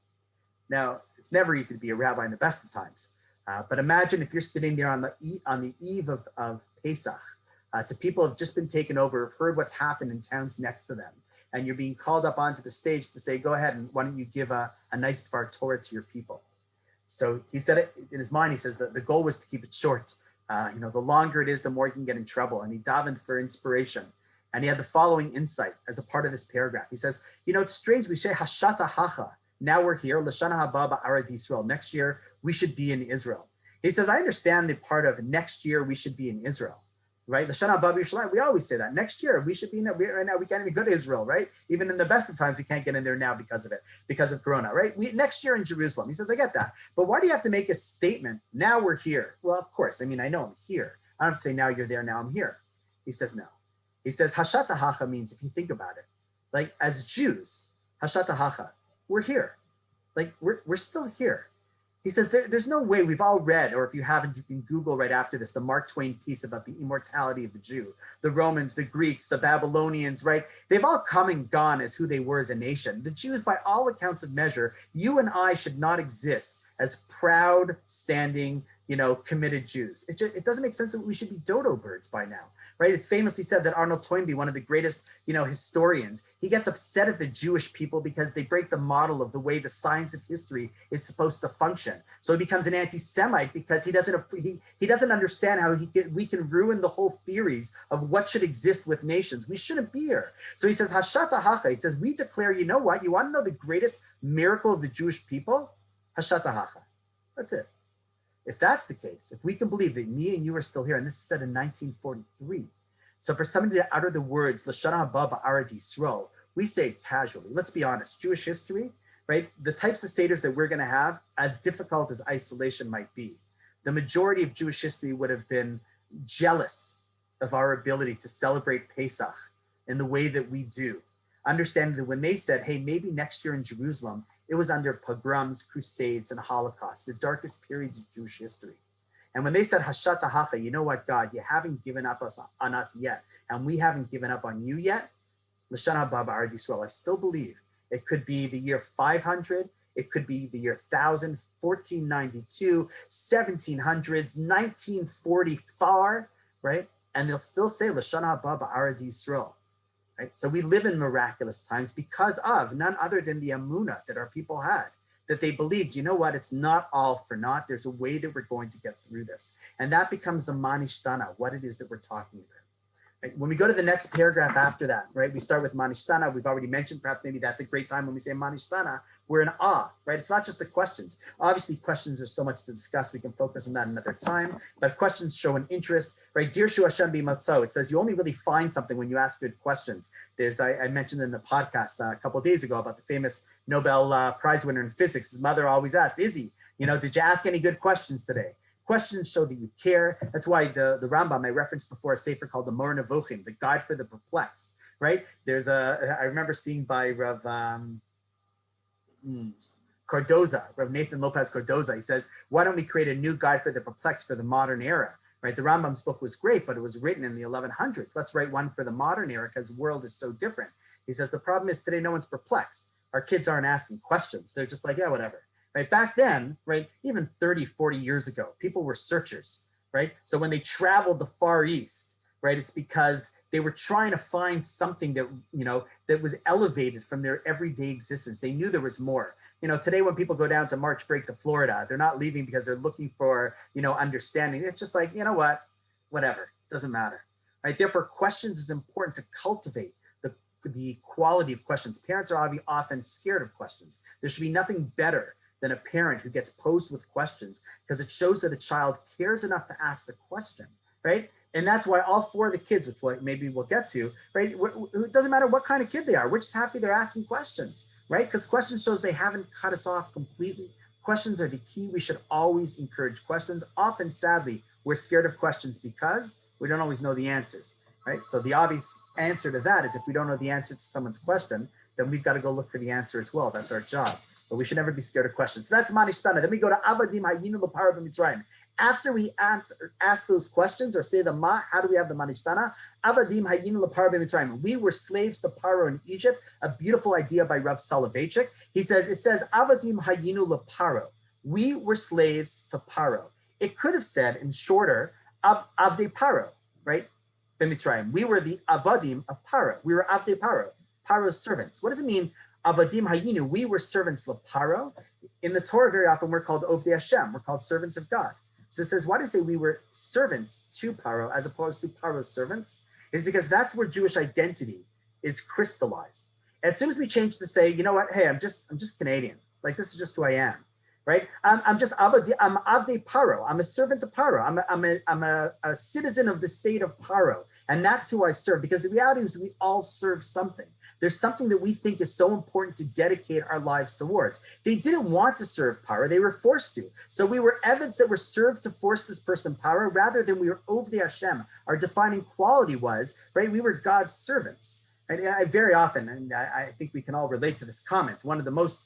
Now, it's never easy to be a rabbi in the best of times. But imagine if you're sitting there on the eve of Pesach, to people who have just been taken over, have heard what's happened in towns next to them, and you're being called up onto the stage to say, go ahead, and why don't you give a nice Dvar Torah to your people? So he said it in his mind. He says that the goal was to keep it short. The longer it is, the more you can get in trouble. And he davened for inspiration. And he had the following insight as a part of this paragraph. He says, it's strange. We say Hashata Hacha. Now we're here. L'shana haba ba'aret Yisrael. Next year, we should be in Israel. He says, I understand the part of next year, we should be in Israel, right? L'shana haba b'Yerushalayim. We always say that. Next year, we should be in there. Right now, we can't even go to Israel, right? Even in the best of times, we can't get in there now because of it, because of Corona, right? Next year in Jerusalem. He says, I get that. But why do you have to make a statement? Now we're here. Well, of course. I mean, I know I'm here. I don't have to say now you're there, now I'm here. He says, no. He says, Hashata Hacha means, if you think about it, like as Jews, Hashata Hacha, we're here. Like we're still here. He says, there's no way. We've all read, or if you haven't, you can Google right after this, the Mark Twain piece about the immortality of the Jew. The Romans, the Greeks, the Babylonians, right? They've all come and gone as who they were as a nation. The Jews, by all accounts of measure, you and I should not exist as proud, standing, committed Jews. It doesn't make sense that we should be dodo birds by now, right? It's famously said that Arnold Toynbee, one of the greatest, historians, he gets upset at the Jewish people because they break the model of the way the science of history is supposed to function. So he becomes an anti-Semite because he doesn't understand how we can ruin the whole theories of what should exist with nations. We shouldn't be here. So he says, Hashata Hacha, he says, we declare, you know what? You want to know the greatest miracle of the Jewish people? Hashata Hacha. That's it. If that's the case, if we can believe that me and you are still here, and this is said in 1943, so for somebody to utter the words, L'shana haba ba'aret Yisrael, we say it casually. Let's be honest, Jewish history, right? The types of Seders that we're going to have, as difficult as isolation might be, the majority of Jewish history would have been jealous of our ability to celebrate Pesach in the way that we do. Understanding that when they said, hey, maybe next year in Jerusalem, it was under pogroms, crusades, and Holocaust, the darkest periods of Jewish history. And when they said, Hashata Hacha, you know what, God, you haven't given up on us yet, and we haven't given up on you yet, L'shana haba ba'aret Yisrael, I still believe it could be the year 500, it could be the year 1000, 1492, 1700s, 1940 far, right? And they'll still say, L'shana haba ba'aret Yisrael. Right? So we live in miraculous times because of none other than the emunah that our people had, that they believed, you know what, it's not all for naught. There's a way that we're going to get through this. And that becomes the manishtana, what it is that we're talking about. Right? When we go to the next paragraph after that, right, we start with manishtana. We've already mentioned, perhaps maybe that's a great time when we say manishtana, we're in awe, right? It's not just the questions. Obviously, questions, there's so much to discuss. We can focus on that another time, but questions show an interest, right? Dirshu Hashem b'motzo. It says you only really find something when you ask good questions. I mentioned in the podcast a couple of days ago about the famous Nobel Prize winner in physics. His mother always asked, Izzy, did you ask any good questions today? Questions show that you care. That's why the Rambam I referenced before, a sefer called the Mor Nevuchim, the Guide for the Perplexed, right? I remember seeing by Rav Cardoza, Rev Nathan Lopez Cardoza, he says, why don't we create a new guide for the perplexed for the modern era? Right, the Rambam's book was great, but it was written in the 1100s. Let's write one for the modern era because the world is so different. He says, the problem is today no one's perplexed. Our kids aren't asking questions. They're just like, yeah, whatever. Right, back then, right, even 30, 40 years ago, people were searchers, right? So when they traveled the Far East, right, it's because they were trying to find something that, you know, that was elevated from their everyday existence. They knew there was more. You know, today when people go down to March break to Florida, they're not leaving because they're looking for, you know, understanding. It's just like, you know what, whatever, doesn't matter, right? Therefore, questions is important to cultivate the quality of questions. Parents are often scared of questions. There should be nothing better than a parent who gets posed with questions because it shows that a child cares enough to ask the question, right? And that's why all four of the kids, which maybe we'll get to, right? It doesn't matter what kind of kid they are. We're just happy they're asking questions, right? Because questions shows they haven't cut us off completely. Questions are the key. We should always encourage questions. Often, sadly, we're scared of questions because we don't always know the answers, right? So the obvious answer to that is if we don't know the answer to someone's question, then we've got to go look for the answer as well. That's our job. But we should never be scared of questions. So that's Manishtana. Then we go to Avadim Hayinu L'Paro B'Mitzrayim. After we ask those questions or say the Ma, how do we have the Manishtana? Avadim Hayinu L'Paro B'Mitzrayim. We were slaves to Paro in Egypt. A beautiful idea by Rav Soloveitchik. He says, it says, Avadim Hayinu L'Paro. We were slaves to Paro. It could have said in shorter, Avdei Paro, right? B'Mitzrayim. We were the Avadim of Paro. We were Avdei Paro, Paro's servants. What does it mean? Avadim Hayinu, we were servants L'Paro. In the Torah, very often we're called Ovdei Hashem. We're called servants of God. So it says, why do you say we were servants to Paro as opposed to Paro's servants? Is because that's where Jewish identity is crystallized. As soon as we change to say, you know what, hey, I'm just Canadian. Like this is just who I am, right? I'm Avdei Paro. I'm a servant of Paro. I'm a citizen of the state of Paro. And that's who I serve, because the reality is we all serve something. There's something that we think is so important to dedicate our lives towards. They didn't want to serve Paro, they were forced to. So we were Evids that were served to force this person Paro rather than we were Ovdei Hashem. Our defining quality was, right, we were God's servants. And I very often, and I think we can all relate to this comment, one of the most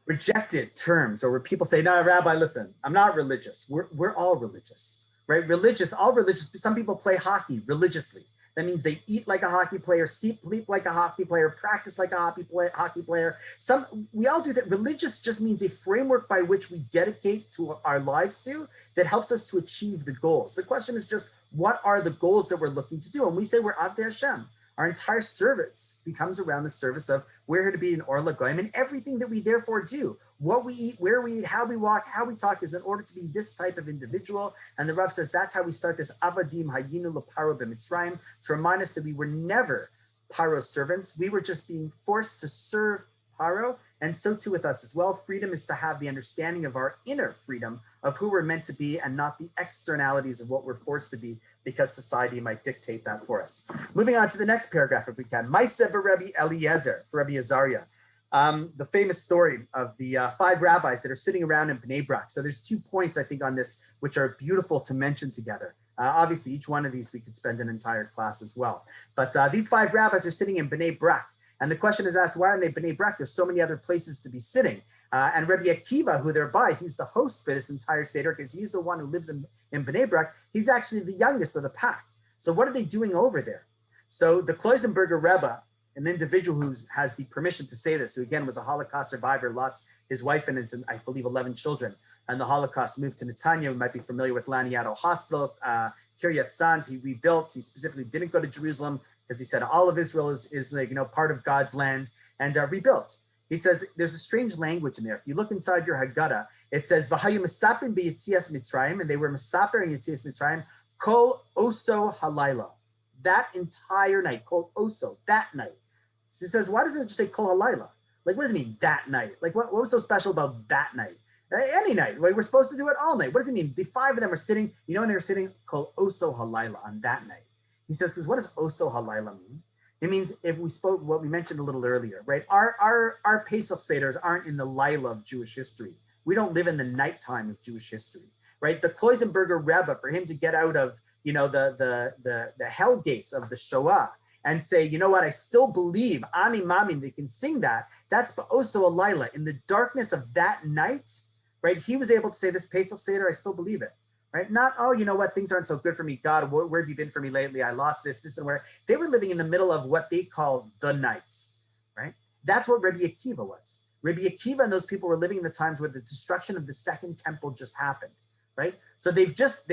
rejected terms, or where people say, no, Rabbi, listen, I'm not religious. We're all religious, right? All religious. Some people play hockey religiously. That means they eat like a hockey player, sleep like a hockey player, practice like a hockey player. We all do that. Religious just means a framework by which we dedicate to our lives to that helps us to achieve the goals. The question is just, what are the goals that we're looking to do? And we say we're Avdei Hashem. Our entire service becomes around the service of we're here to be an Or LaGoyim, and everything that we therefore do, what we eat, where we eat, how we walk, how we talk, is in order to be this type of individual. And the Rav says that's how we start this Avadim Hayinu L'Paro B'Mitzrayim, to remind us that we were never Paro's servants. We were just being forced to serve Paro, and so too with us as well. Freedom is to have the understanding of our inner freedom of who we're meant to be and not the externalities of what we're forced to be because society might dictate that for us. Moving on to the next paragraph, if we can. Maaseh Rebbe Eliezer, for Rebbe Azariah. The famous story of the 5 rabbis that are sitting around in Bnei Brak. So there's 2 points, I think, on this, which are beautiful to mention together. Obviously, each one of these, we could spend an entire class as well. But these 5 rabbis are sitting in Bnei Brak. And the question is asked, why aren't they Bnei Brak? There's so many other places to be sitting. And Rebbe Akiva, who they're by, he's the host for this entire Seder because he's the one who lives in Bnei Brak. He's actually the youngest of the pack. So what are they doing over there? So the Kloisenberger Rebbe, an individual who has the permission to say this, who again was a Holocaust survivor, lost his wife and his, I believe, 11 children. And the Holocaust, moved to Netanya. You might be familiar with Laniado Hospital, Kiryat Sanz. He rebuilt. He specifically didn't go to Jerusalem because he said all of Israel is like, part of God's land, and rebuilt. He says there's a strange language in there. If you look inside your Haggadah, it says V'hayu mesapin b'yitzias Mitzrayim, and they were mesaper in Yitzias Mitzrayim kol oso halayla, that entire night, kol oso, that night. So he says, why doesn't it just say kol halayla? Like, what does it mean, that night? Like, what was so special about that night? Any night, like, we're supposed to do it all night. What does it mean? The 5 of them are sitting, and they're sitting kol oso halayla on that night. He says, because what does oso halayla mean? It means, if we spoke what we mentioned a little earlier, right? Our Pesach Seders aren't in the Lila of Jewish history. We don't live in the nighttime of Jewish history, right? The Kloisenberger Rebbe, for him to get out of, the hell gates of the Shoah and say, you know what, I still believe, Ani Mamin, they can sing that. That's also a Laila. In the darkness of that night, right, he was able to say, this Pesach Seder, I still believe it. Right? Not, oh, you know what, things aren't so good for me. God, where have you been for me lately? I lost this, and where. They were living in the middle of what they call the night, right? That's what Rabbi Akiva was. Rabbi Akiva and those people were living in the times where the destruction of the second temple just happened, right? So they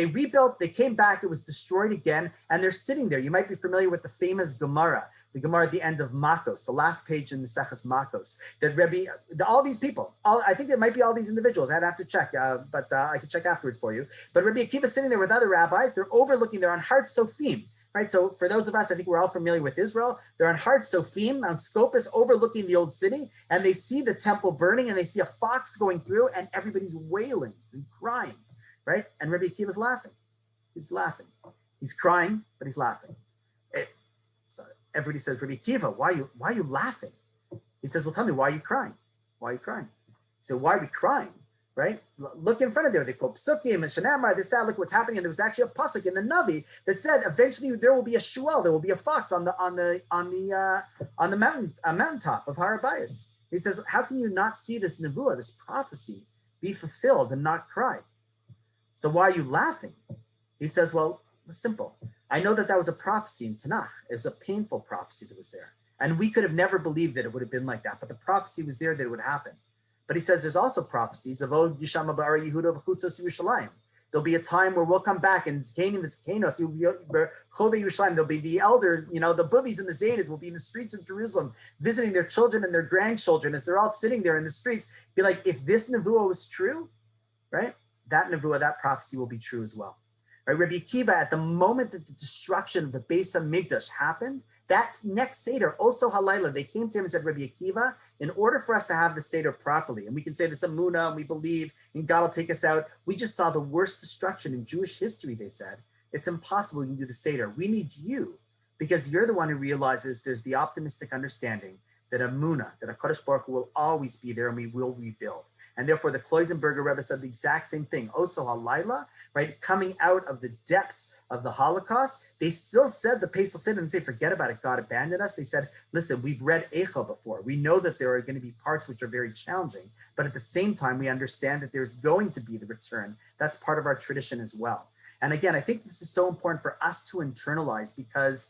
rebuilt, they came back, it was destroyed again, and they're sitting there. You might be familiar with the famous Gemara, the Gemara at the end of Makos, the last page in the Seches Makos, that all these people, I think it might be all these individuals, I'd have to check, but I can check afterwards for you. But Rabbi Akiva is sitting there with other rabbis, they're overlooking, they're on Har Tzofim, right? So for those of us, I think we're all familiar with Israel, they're on Har Tzofim, Mount Scopus, overlooking the old city, and they see the temple burning, and they see a fox going through, and everybody's wailing and crying, right? And Rabbi Akiva's laughing. He's laughing. He's crying, but he's laughing. So everybody says, Rabbi Akiva, why are you laughing? He says, well, tell me, why are you crying? Why are you crying? So why are we crying, right? Look in front of there. They quote Psukim and Shanamar, this, that, look what's happening. And there was actually a pasuk in the Navi that said, eventually there will be a shuel, there will be a fox on the mountaintop of Har Habayis. He says, how can you not see this nevuah, this prophecy, be fulfilled and not cry? So why are you laughing? He says, well, it's simple. I know that was a prophecy in Tanakh. It was a painful prophecy that was there. And we could have never believed that it would have been like that, but the prophecy was there that it would happen. But he says there's also prophecies of There'll be a time where we'll come back and there'll be the elders, the boobies and the zaydas will be in the streets of Jerusalem, visiting their children and their grandchildren as they're all sitting there in the streets. Be like, if this nevuah was true, right? That nevuah, that prophecy will be true as well. Right? Rabbi Akiva, at the moment that the destruction of the Beis HaMikdash happened, that next Seder, also Halayla, they came to him and said, Rabbi Akiva, in order for us to have the Seder properly, and we can say this Amunah, and we believe, and God will take us out, we just saw the worst destruction in Jewish history, they said. It's impossible we can do the Seder. We need you, because you're the one who realizes there's the optimistic understanding that Amunah, that HaKadosh Baruch Hu will always be there and we will rebuild. And therefore, the Kloisenberger Rebbe said the exact same thing. Also, Halayla, right, coming out of the depths of the Holocaust, they still said the Pesach Seder didn't say, forget about it, God abandoned us. They said, listen, we've read Eicha before. We know that there are going to be parts which are very challenging, but at the same time, we understand that there's going to be the return. That's part of our tradition as well. And again, I think this is so important for us to internalize because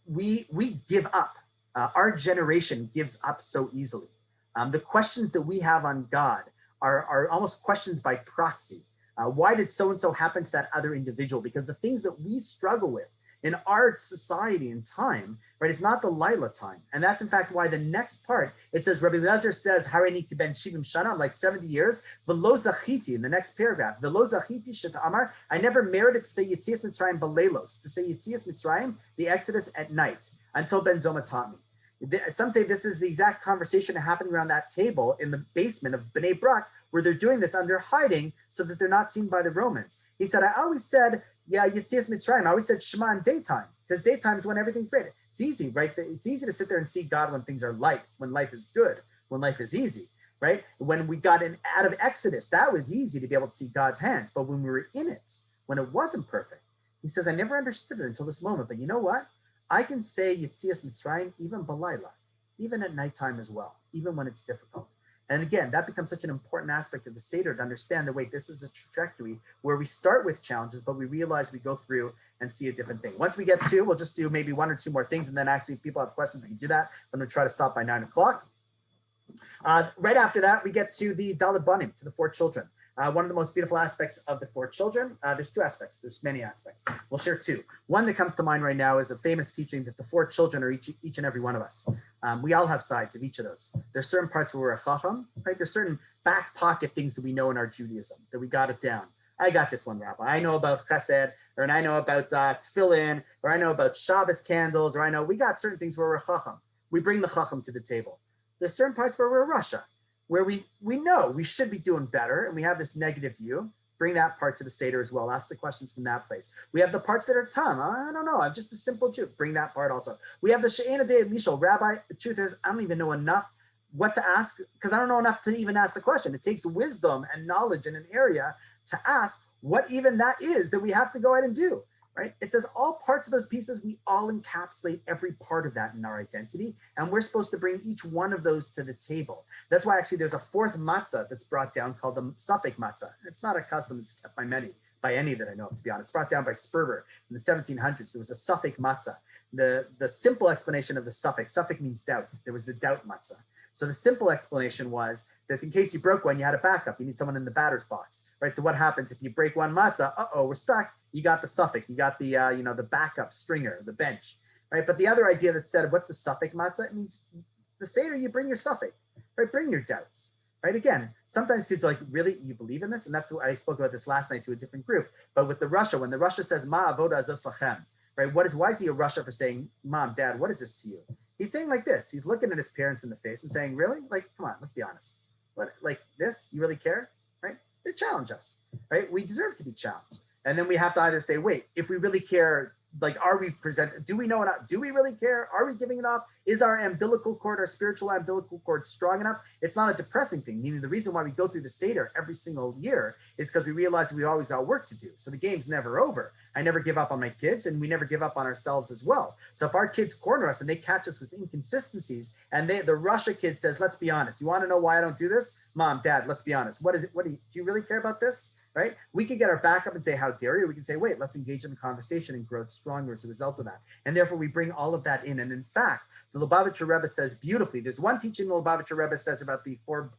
we give up. Our generation gives up so easily. The questions that we have on God are almost questions by proxy. Why did so-and-so happen to that other individual? Because the things that we struggle with in our society and time, right, is not the Laila time. And that's in fact why the next part, it says, Rabbi Eliezer says, Hareini ki ben shivim shana, I'm like 70 years, v'lo zachiti, in the next paragraph, v'lo zachiti sheta'amar, I never merited to say Yetzias Mitzrayim b'leilos, to say Yetzias Mitzrayim, the Exodus at night, until Ben Zoma taught me. Some say this is the exact conversation happening around that table in the basement of Bnei Brak, where they're doing this and they're hiding so that they're not seen by the Romans. He said, I always said, yeah, Yetzias Mitzrayim. I always said Shema in daytime, because daytime is when everything's great. It's easy, right? It's easy to sit there and see God when things are light, when life is good, when life is easy, right? When we got out of Exodus, that was easy to be able to see God's hands. But when we were in it, when it wasn't perfect, he says, I never understood it until this moment. But you know what? I can say Yetzias Mitzrayim even Balayla, even at nighttime as well, even when it's difficult. And again, that becomes such an important aspect of the Seder to understand that, wait, this is a trajectory where we start with challenges, but we realize we go through and see a different thing. Once we get to, we'll just do maybe one or two more things. And then actually if people have questions, we can do that. I'm going to try to stop by 9 o'clock. Right after that, we get to the Daled Banim, to the 4 children. One of the most beautiful aspects of the 4 children, there's 2 aspects, there's many aspects. We'll share 2. One that comes to mind right now is a famous teaching that the 4 children are each and every one of us. We all have sides of each of those. There's certain parts where we're a chacham, right? There's certain back pocket things that we know in our Judaism, that we got it down. I got this one, Rabbi. I know about chesed, or I know about tefillin, or I know about Shabbos candles, or we got certain things where we're a chacham. We bring the chacham to the table. There's certain parts where we're a rasha, where we know we should be doing better, and we have this negative view. Bring that part to the Seder as well. Ask the questions from that place. We have the parts that are tam. I don't know. I'm just a simple Jew. Bring that part also. We have the She'ena de Mishal. Rabbi, the truth is, I don't even know enough what to ask because I don't know enough to even ask the question. It takes wisdom and knowledge in an area to ask what even that is that we have to go ahead and do. right? It says all parts of those pieces, we all encapsulate every part of that in our identity. And we're supposed to bring each one of those to the table. That's why actually there's a fourth matzah that's brought down called the suffix matzah. It's not a custom that's kept by any that I know of, to be honest. It's brought down by Sperber in the 1700s. There was a suffix matzah. The simple explanation of the suffix means doubt. There was the doubt matzah. So the simple explanation was that in case you broke one, you had a backup. You need someone in the batter's box, right? So what happens if you break one matzah? Uh-oh, we're stuck. You got the suffix. You got the, the backup stringer, the bench, right? But the other idea that said, what's the suffix matzah? It means the Seder, you bring your suffix, right? Bring your doubts, right? Again, sometimes kids are like, really, you believe in this? And that's what I spoke about this last night to a different group. But with the Russia, when the Russia says, ma avoda azos lachem, right? Why is he a Russia for saying, mom, dad, what is this to you? He's saying like this. He's looking at his parents in the face and saying, really? Like, come on, let's be honest. What, like this? You really care? Right? They challenge us, right? We deserve to be challenged. And then we have to either say, wait, if we really care, like, are we do we know enough? Do we really care? Are we giving it off? Is our umbilical cord, our spiritual umbilical cord strong enough? It's not a depressing thing, meaning the reason why we go through the Seder every single year is because we realize that we always got work to do. So the game's never over. I never give up on my kids, and we never give up on ourselves as well. So if our kids corner us and they catch us with inconsistencies, and the Russia kid says, let's be honest, you want to know why I don't do this? Mom, dad, let's be honest. What is it? Do you really care about this? Right? We can get our back up and say, how dare you? We can say, wait, let's engage in the conversation and grow stronger as a result of that. And therefore we bring all of that in. And in fact, the Lubavitcher Rebbe says beautifully, there's one teaching the Lubavitcher Rebbe says about the four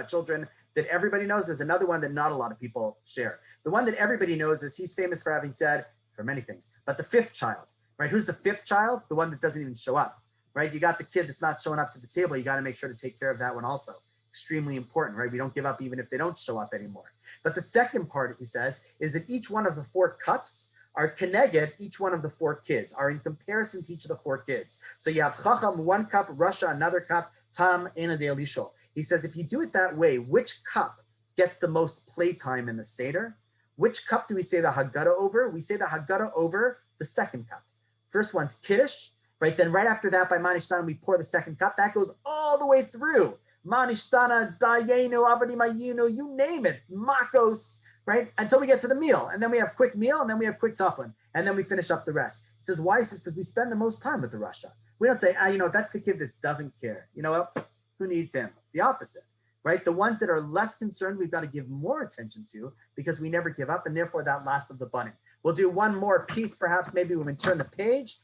children that everybody knows. There's another one that not a lot of people share. The one that everybody knows is he's famous for having said, for many things, but the fifth child, right? Who's the fifth child? The one that doesn't even show up, right? You got the kid that's not showing up to the table. You got to make sure to take care of that one also. Extremely important, right? We don't give up even if they don't show up anymore. But the second part, he says, is that each one of the four cups are connected, each one of the four kids are in comparison to each of the four kids. So you have Chacham, one cup, Rasha, another cup, Tam, Ena de Elisho. He says, if you do it that way, which cup gets the most playtime in the Seder? Which cup do we say the Haggadah over? We say the Haggadah over the second cup. First one's Kiddush, right? Then right after that, by Manishtana, we pour the second cup. That goes all the way through. Manishtana, Dayenu, Avadimayinu, you name it, Makos, right? Until we get to the meal. And then we have quick meal, and then we have quick taflin, and then we finish up the rest. It says, why is this? Because we spend the most time with the Rasha. We don't say, that's the kid that doesn't care. You know what? Who needs him? The opposite, right? The ones that are less concerned, we've got to give more attention to because we never give up, and therefore that last of the bunny. We'll do one more piece, perhaps, maybe when we turn the page.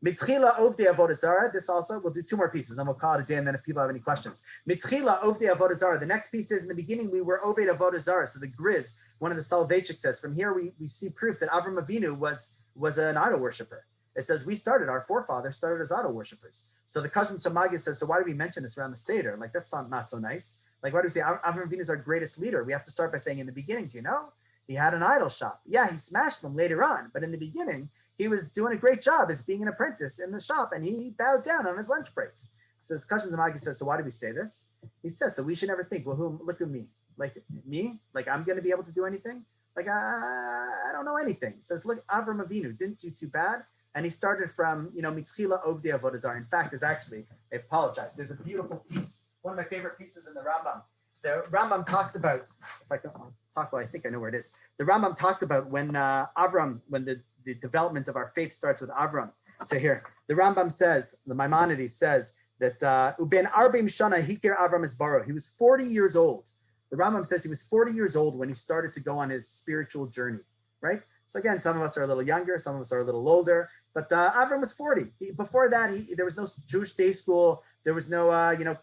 Mitchila Ovdei Avodah Zarah. This also, we'll do two more pieces, then we'll call it a day, and then if people have any questions. Mitchila Ovdei Avodah Zarah. The next piece is, in the beginning, we were Oved Avodah Zarah. So the Griz, one of the Soloveitchik says, from here we see proof that Avram Avinu was an idol worshiper. It says, our forefathers started as idol worshipers. So the Kazim Samagis says, so why do we mention this around the Seder? Like, that's not so nice. Like, why do we say Avram Avinu is our greatest leader? We have to start by saying, in the beginning, do you know? He had an idol shop. Yeah, he smashed them later on, but in the beginning, he was doing a great job as being an apprentice in the shop, and he bowed down on his lunch breaks. So Kashan Zamagi says, so why do we say this? He says, so we should never think, well, look at me. Like me? Like I'm going to be able to do anything? Like I don't know anything. He says, look, Avram Avinu didn't do too bad. And he started from, Mitchila Ovdei Avodah Zarah. In fact, I apologize. There's a beautiful piece, one of my favorite pieces in the Rambam. The Rambam talks about, if I can talk, well, I think I know where it is. The Rambam talks about when the development of our faith starts with Avram. So here, the Rambam says, the Maimonides says that Uben Arbim Shana Hikir Avram Esbaro. He was 40 years old. The Rambam says he was 40 years old when he started to go on his spiritual journey, right? So again, some of us are a little younger, some of us are a little older, but Avram was 40. Before that, there was no Jewish day school. There was no,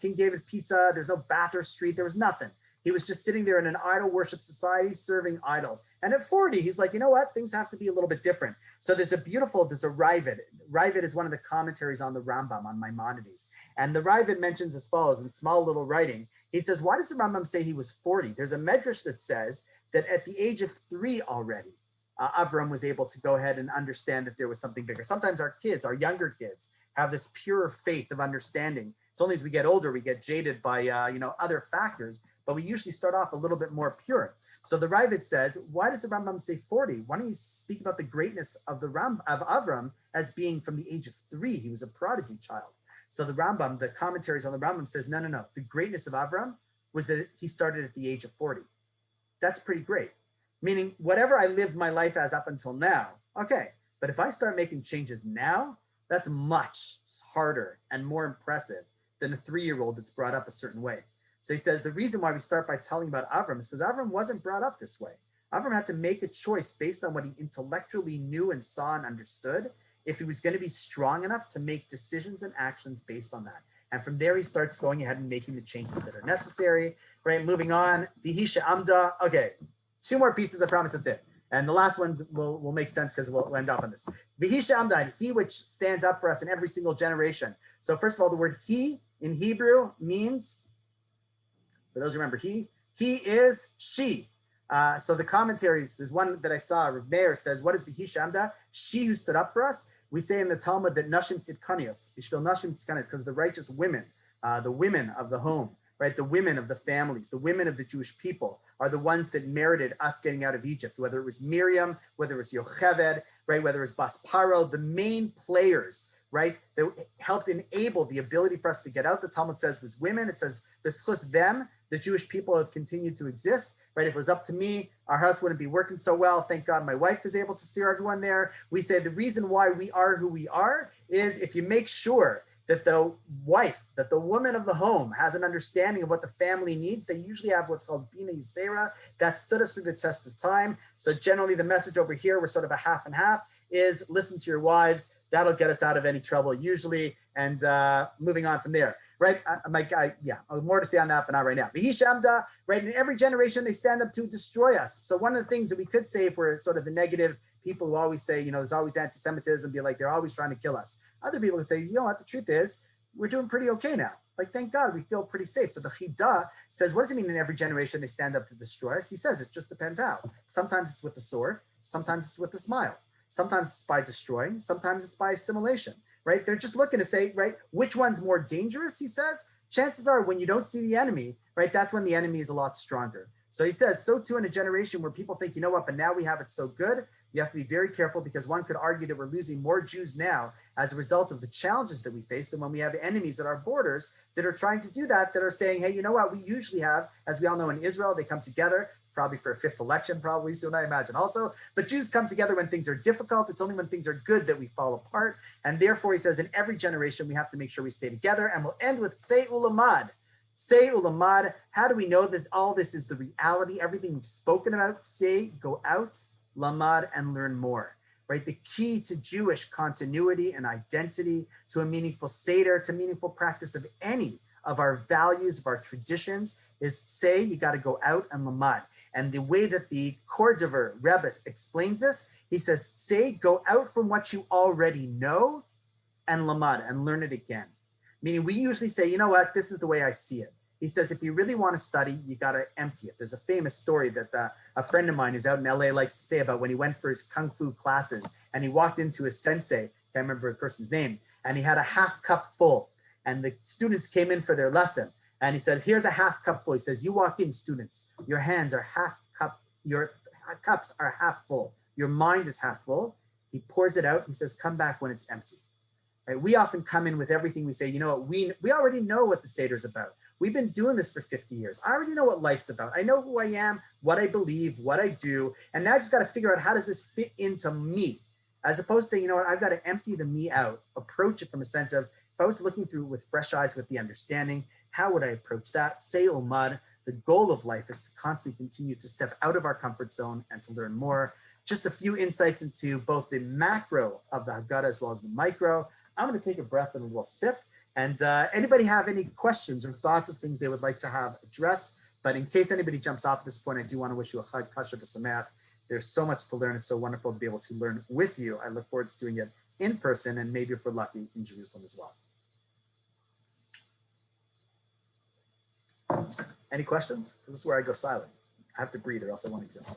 King David pizza. There's no Bathurst Street. There was nothing. He was just sitting there in an idol worship society serving idols. And at 40, he's like, you know what? Things have to be a little bit different. So there's a Ravid. Ravid is one of the commentaries on the Rambam, on Maimonides. And the Ravid mentions as follows in small little writing. He says, why does the Rambam say he was 40? There's a medrash that says that at the age of 3 already, Avram was able to go ahead and understand that there was something bigger. Sometimes our younger kids, have this pure faith of understanding. It's only as we get older, we get jaded by, other factors, but we usually start off a little bit more pure. So the Ravid says, why does the Rambam say 40? Why don't you speak about the greatness of of Avram as being from the age of 3? He was a prodigy child. So the Rambam, the commentaries on the Rambam says, no. The greatness of Avram was that he started at the age of 40. That's pretty great. Meaning whatever I lived my life as up until now, okay. But if I start making changes now, that's much harder and more impressive than a 3-year-old that's brought up a certain way. So he says the reason why we start by telling about Avram is because Avram wasn't brought up this way. Avram had to make a choice based on what he intellectually knew and saw and understood if he was going to be strong enough to make decisions and actions based on that. And from there, he starts going ahead and making the changes that are necessary, right? Moving on, Vihisha Amda. Okay, 2 more pieces, I promise that's it. And the last ones will make sense because we'll end up on this. Vihisha Amda, he which stands up for us in every single generation. So first of all, the word he in Hebrew means, for those who remember, he is she. So the commentaries, there's one that I saw, Rav Meir says, what is Vihisha Amda? She who stood up for us. We say in the Talmud that Nashim Tzidkanios, Bishvil Nashim Tzidkanios, because the righteous women, the women of the home, right? The women of the families, the women of the Jewish people are the ones that merited us getting out of Egypt, whether it was Miriam, whether it was Yocheved, right? Whether it was Bas Paro, the main players, right? That helped enable the ability for us to get out. The Talmud says was women. It says, b'schus them, the Jewish people have continued to exist, right? If it was up to me, our house wouldn't be working so well. Thank God my wife is able to steer everyone there. We say the reason why we are who we are is if you make sure that the wife, that the woman of the home has an understanding of what the family needs. They usually have what's called Bina Yisera. That stood us through the test of time. So generally the message over here, we're sort of a half and half, is listen to your wives. That'll get us out of any trouble usually. And moving on from there, right? More to say on that, but not right now. Vihishamda, right? In every generation, they stand up to destroy us. So one of the things that we could say if we're sort of the negative people who always say, you know, there's always anti-Semitism, be like, they're always trying to kill us. Other people can say, you know what, the truth is, we're doing pretty okay now. Like, thank God, we feel pretty safe. So the Chidah says, what does it mean in every generation they stand up to destroy us? He says, it just depends how. Sometimes it's with the sword, sometimes it's with a smile. Sometimes it's by destroying, sometimes it's by assimilation, right? They're just looking to say, right, which one's more dangerous, he says. Chances are when you don't see the enemy, right, that's when the enemy is a lot stronger. So he says, so too in a generation where people think, you know what, but now we have it so good, you have to be very careful because one could argue that we're losing more Jews now as a result of the challenges that we face than when we have enemies at our borders that are trying to do that, that are saying, hey, you know what, we usually have, as we all know in Israel, they come together, probably for a 5th election, probably soon, I imagine also. But Jews come together when things are difficult. It's only when things are good that we fall apart. And therefore, he says, in every generation, we have to make sure we stay together. And we'll end with Say Ulamad. Say Ulamad. How do we know that all this is the reality? Everything we've spoken about, say, go out, lamad, and learn more. Right? The key to Jewish continuity and identity, to a meaningful Seder, to meaningful practice of any of our values, of our traditions, is say, you got to go out and lamad. And the way that the Kordover Rebbe explains this, he says, say, go out from what you already know and lamad, and learn it again. Meaning we usually say, you know what, this is the way I see it. He says, if you really want to study, you got to empty it. There's a famous story that a friend of mine who's out in LA likes to say about when he went for his Kung Fu classes and he walked into his sensei, can't remember the person's name, and he had a half cup full. And the students came in for their lesson. And he said, here's a half cup full. He says, you walk in, students, your hands are half cup, your cups are half full. Your mind is half full. He pours it out. He says, come back when it's empty. Right? We often come in with everything. We say, you know what, we already know what the Seder is about. We've been doing this for 50 years. I already know what life's about. I know who I am, what I believe, what I do. And now I just got to figure out how does this fit into me? As opposed to, you know what, I've got to empty the me out, approach it from a sense of, if I was looking through with fresh eyes, with the understanding, how would I approach that? Say Ulmad, the goal of life is to constantly continue to step out of our comfort zone and to learn more. Just a few insights into both the macro of the Haggadah as well as the micro. I'm going to take a breath and a little sip. And anybody have any questions or thoughts of things they would like to have addressed? But in case anybody jumps off at this point, I do want to wish you a Chag Kasher V'Sameach. There's so much to learn. It's so wonderful to be able to learn with you. I look forward to doing it in person and maybe if we're lucky in Jerusalem as well. Any questions? This is where I go silent. I have to breathe or else I won't exist.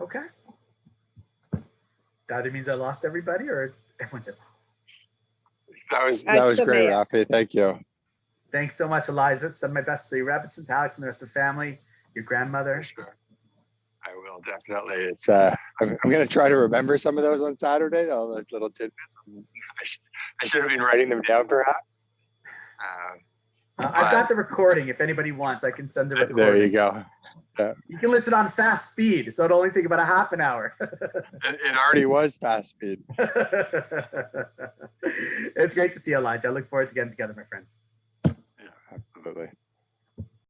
Okay. That either means I lost everybody or everyone's in. That was great, Rafi. Thank you. Thanks so much, Eliza. Send my best to the rabbits and to Alex and the rest of the family, your grandmother. Sure. I will definitely. It's I'm going to try to remember some of those on Saturday, all those little tidbits. I should have been writing them down perhaps. I've got the recording. If anybody wants, I can send the recording. There you go. You can listen on fast speed, so it'll only take about a half an hour. It already was fast speed. It's great to see you, Elijah. I look forward to getting together, my friend. Yeah, absolutely.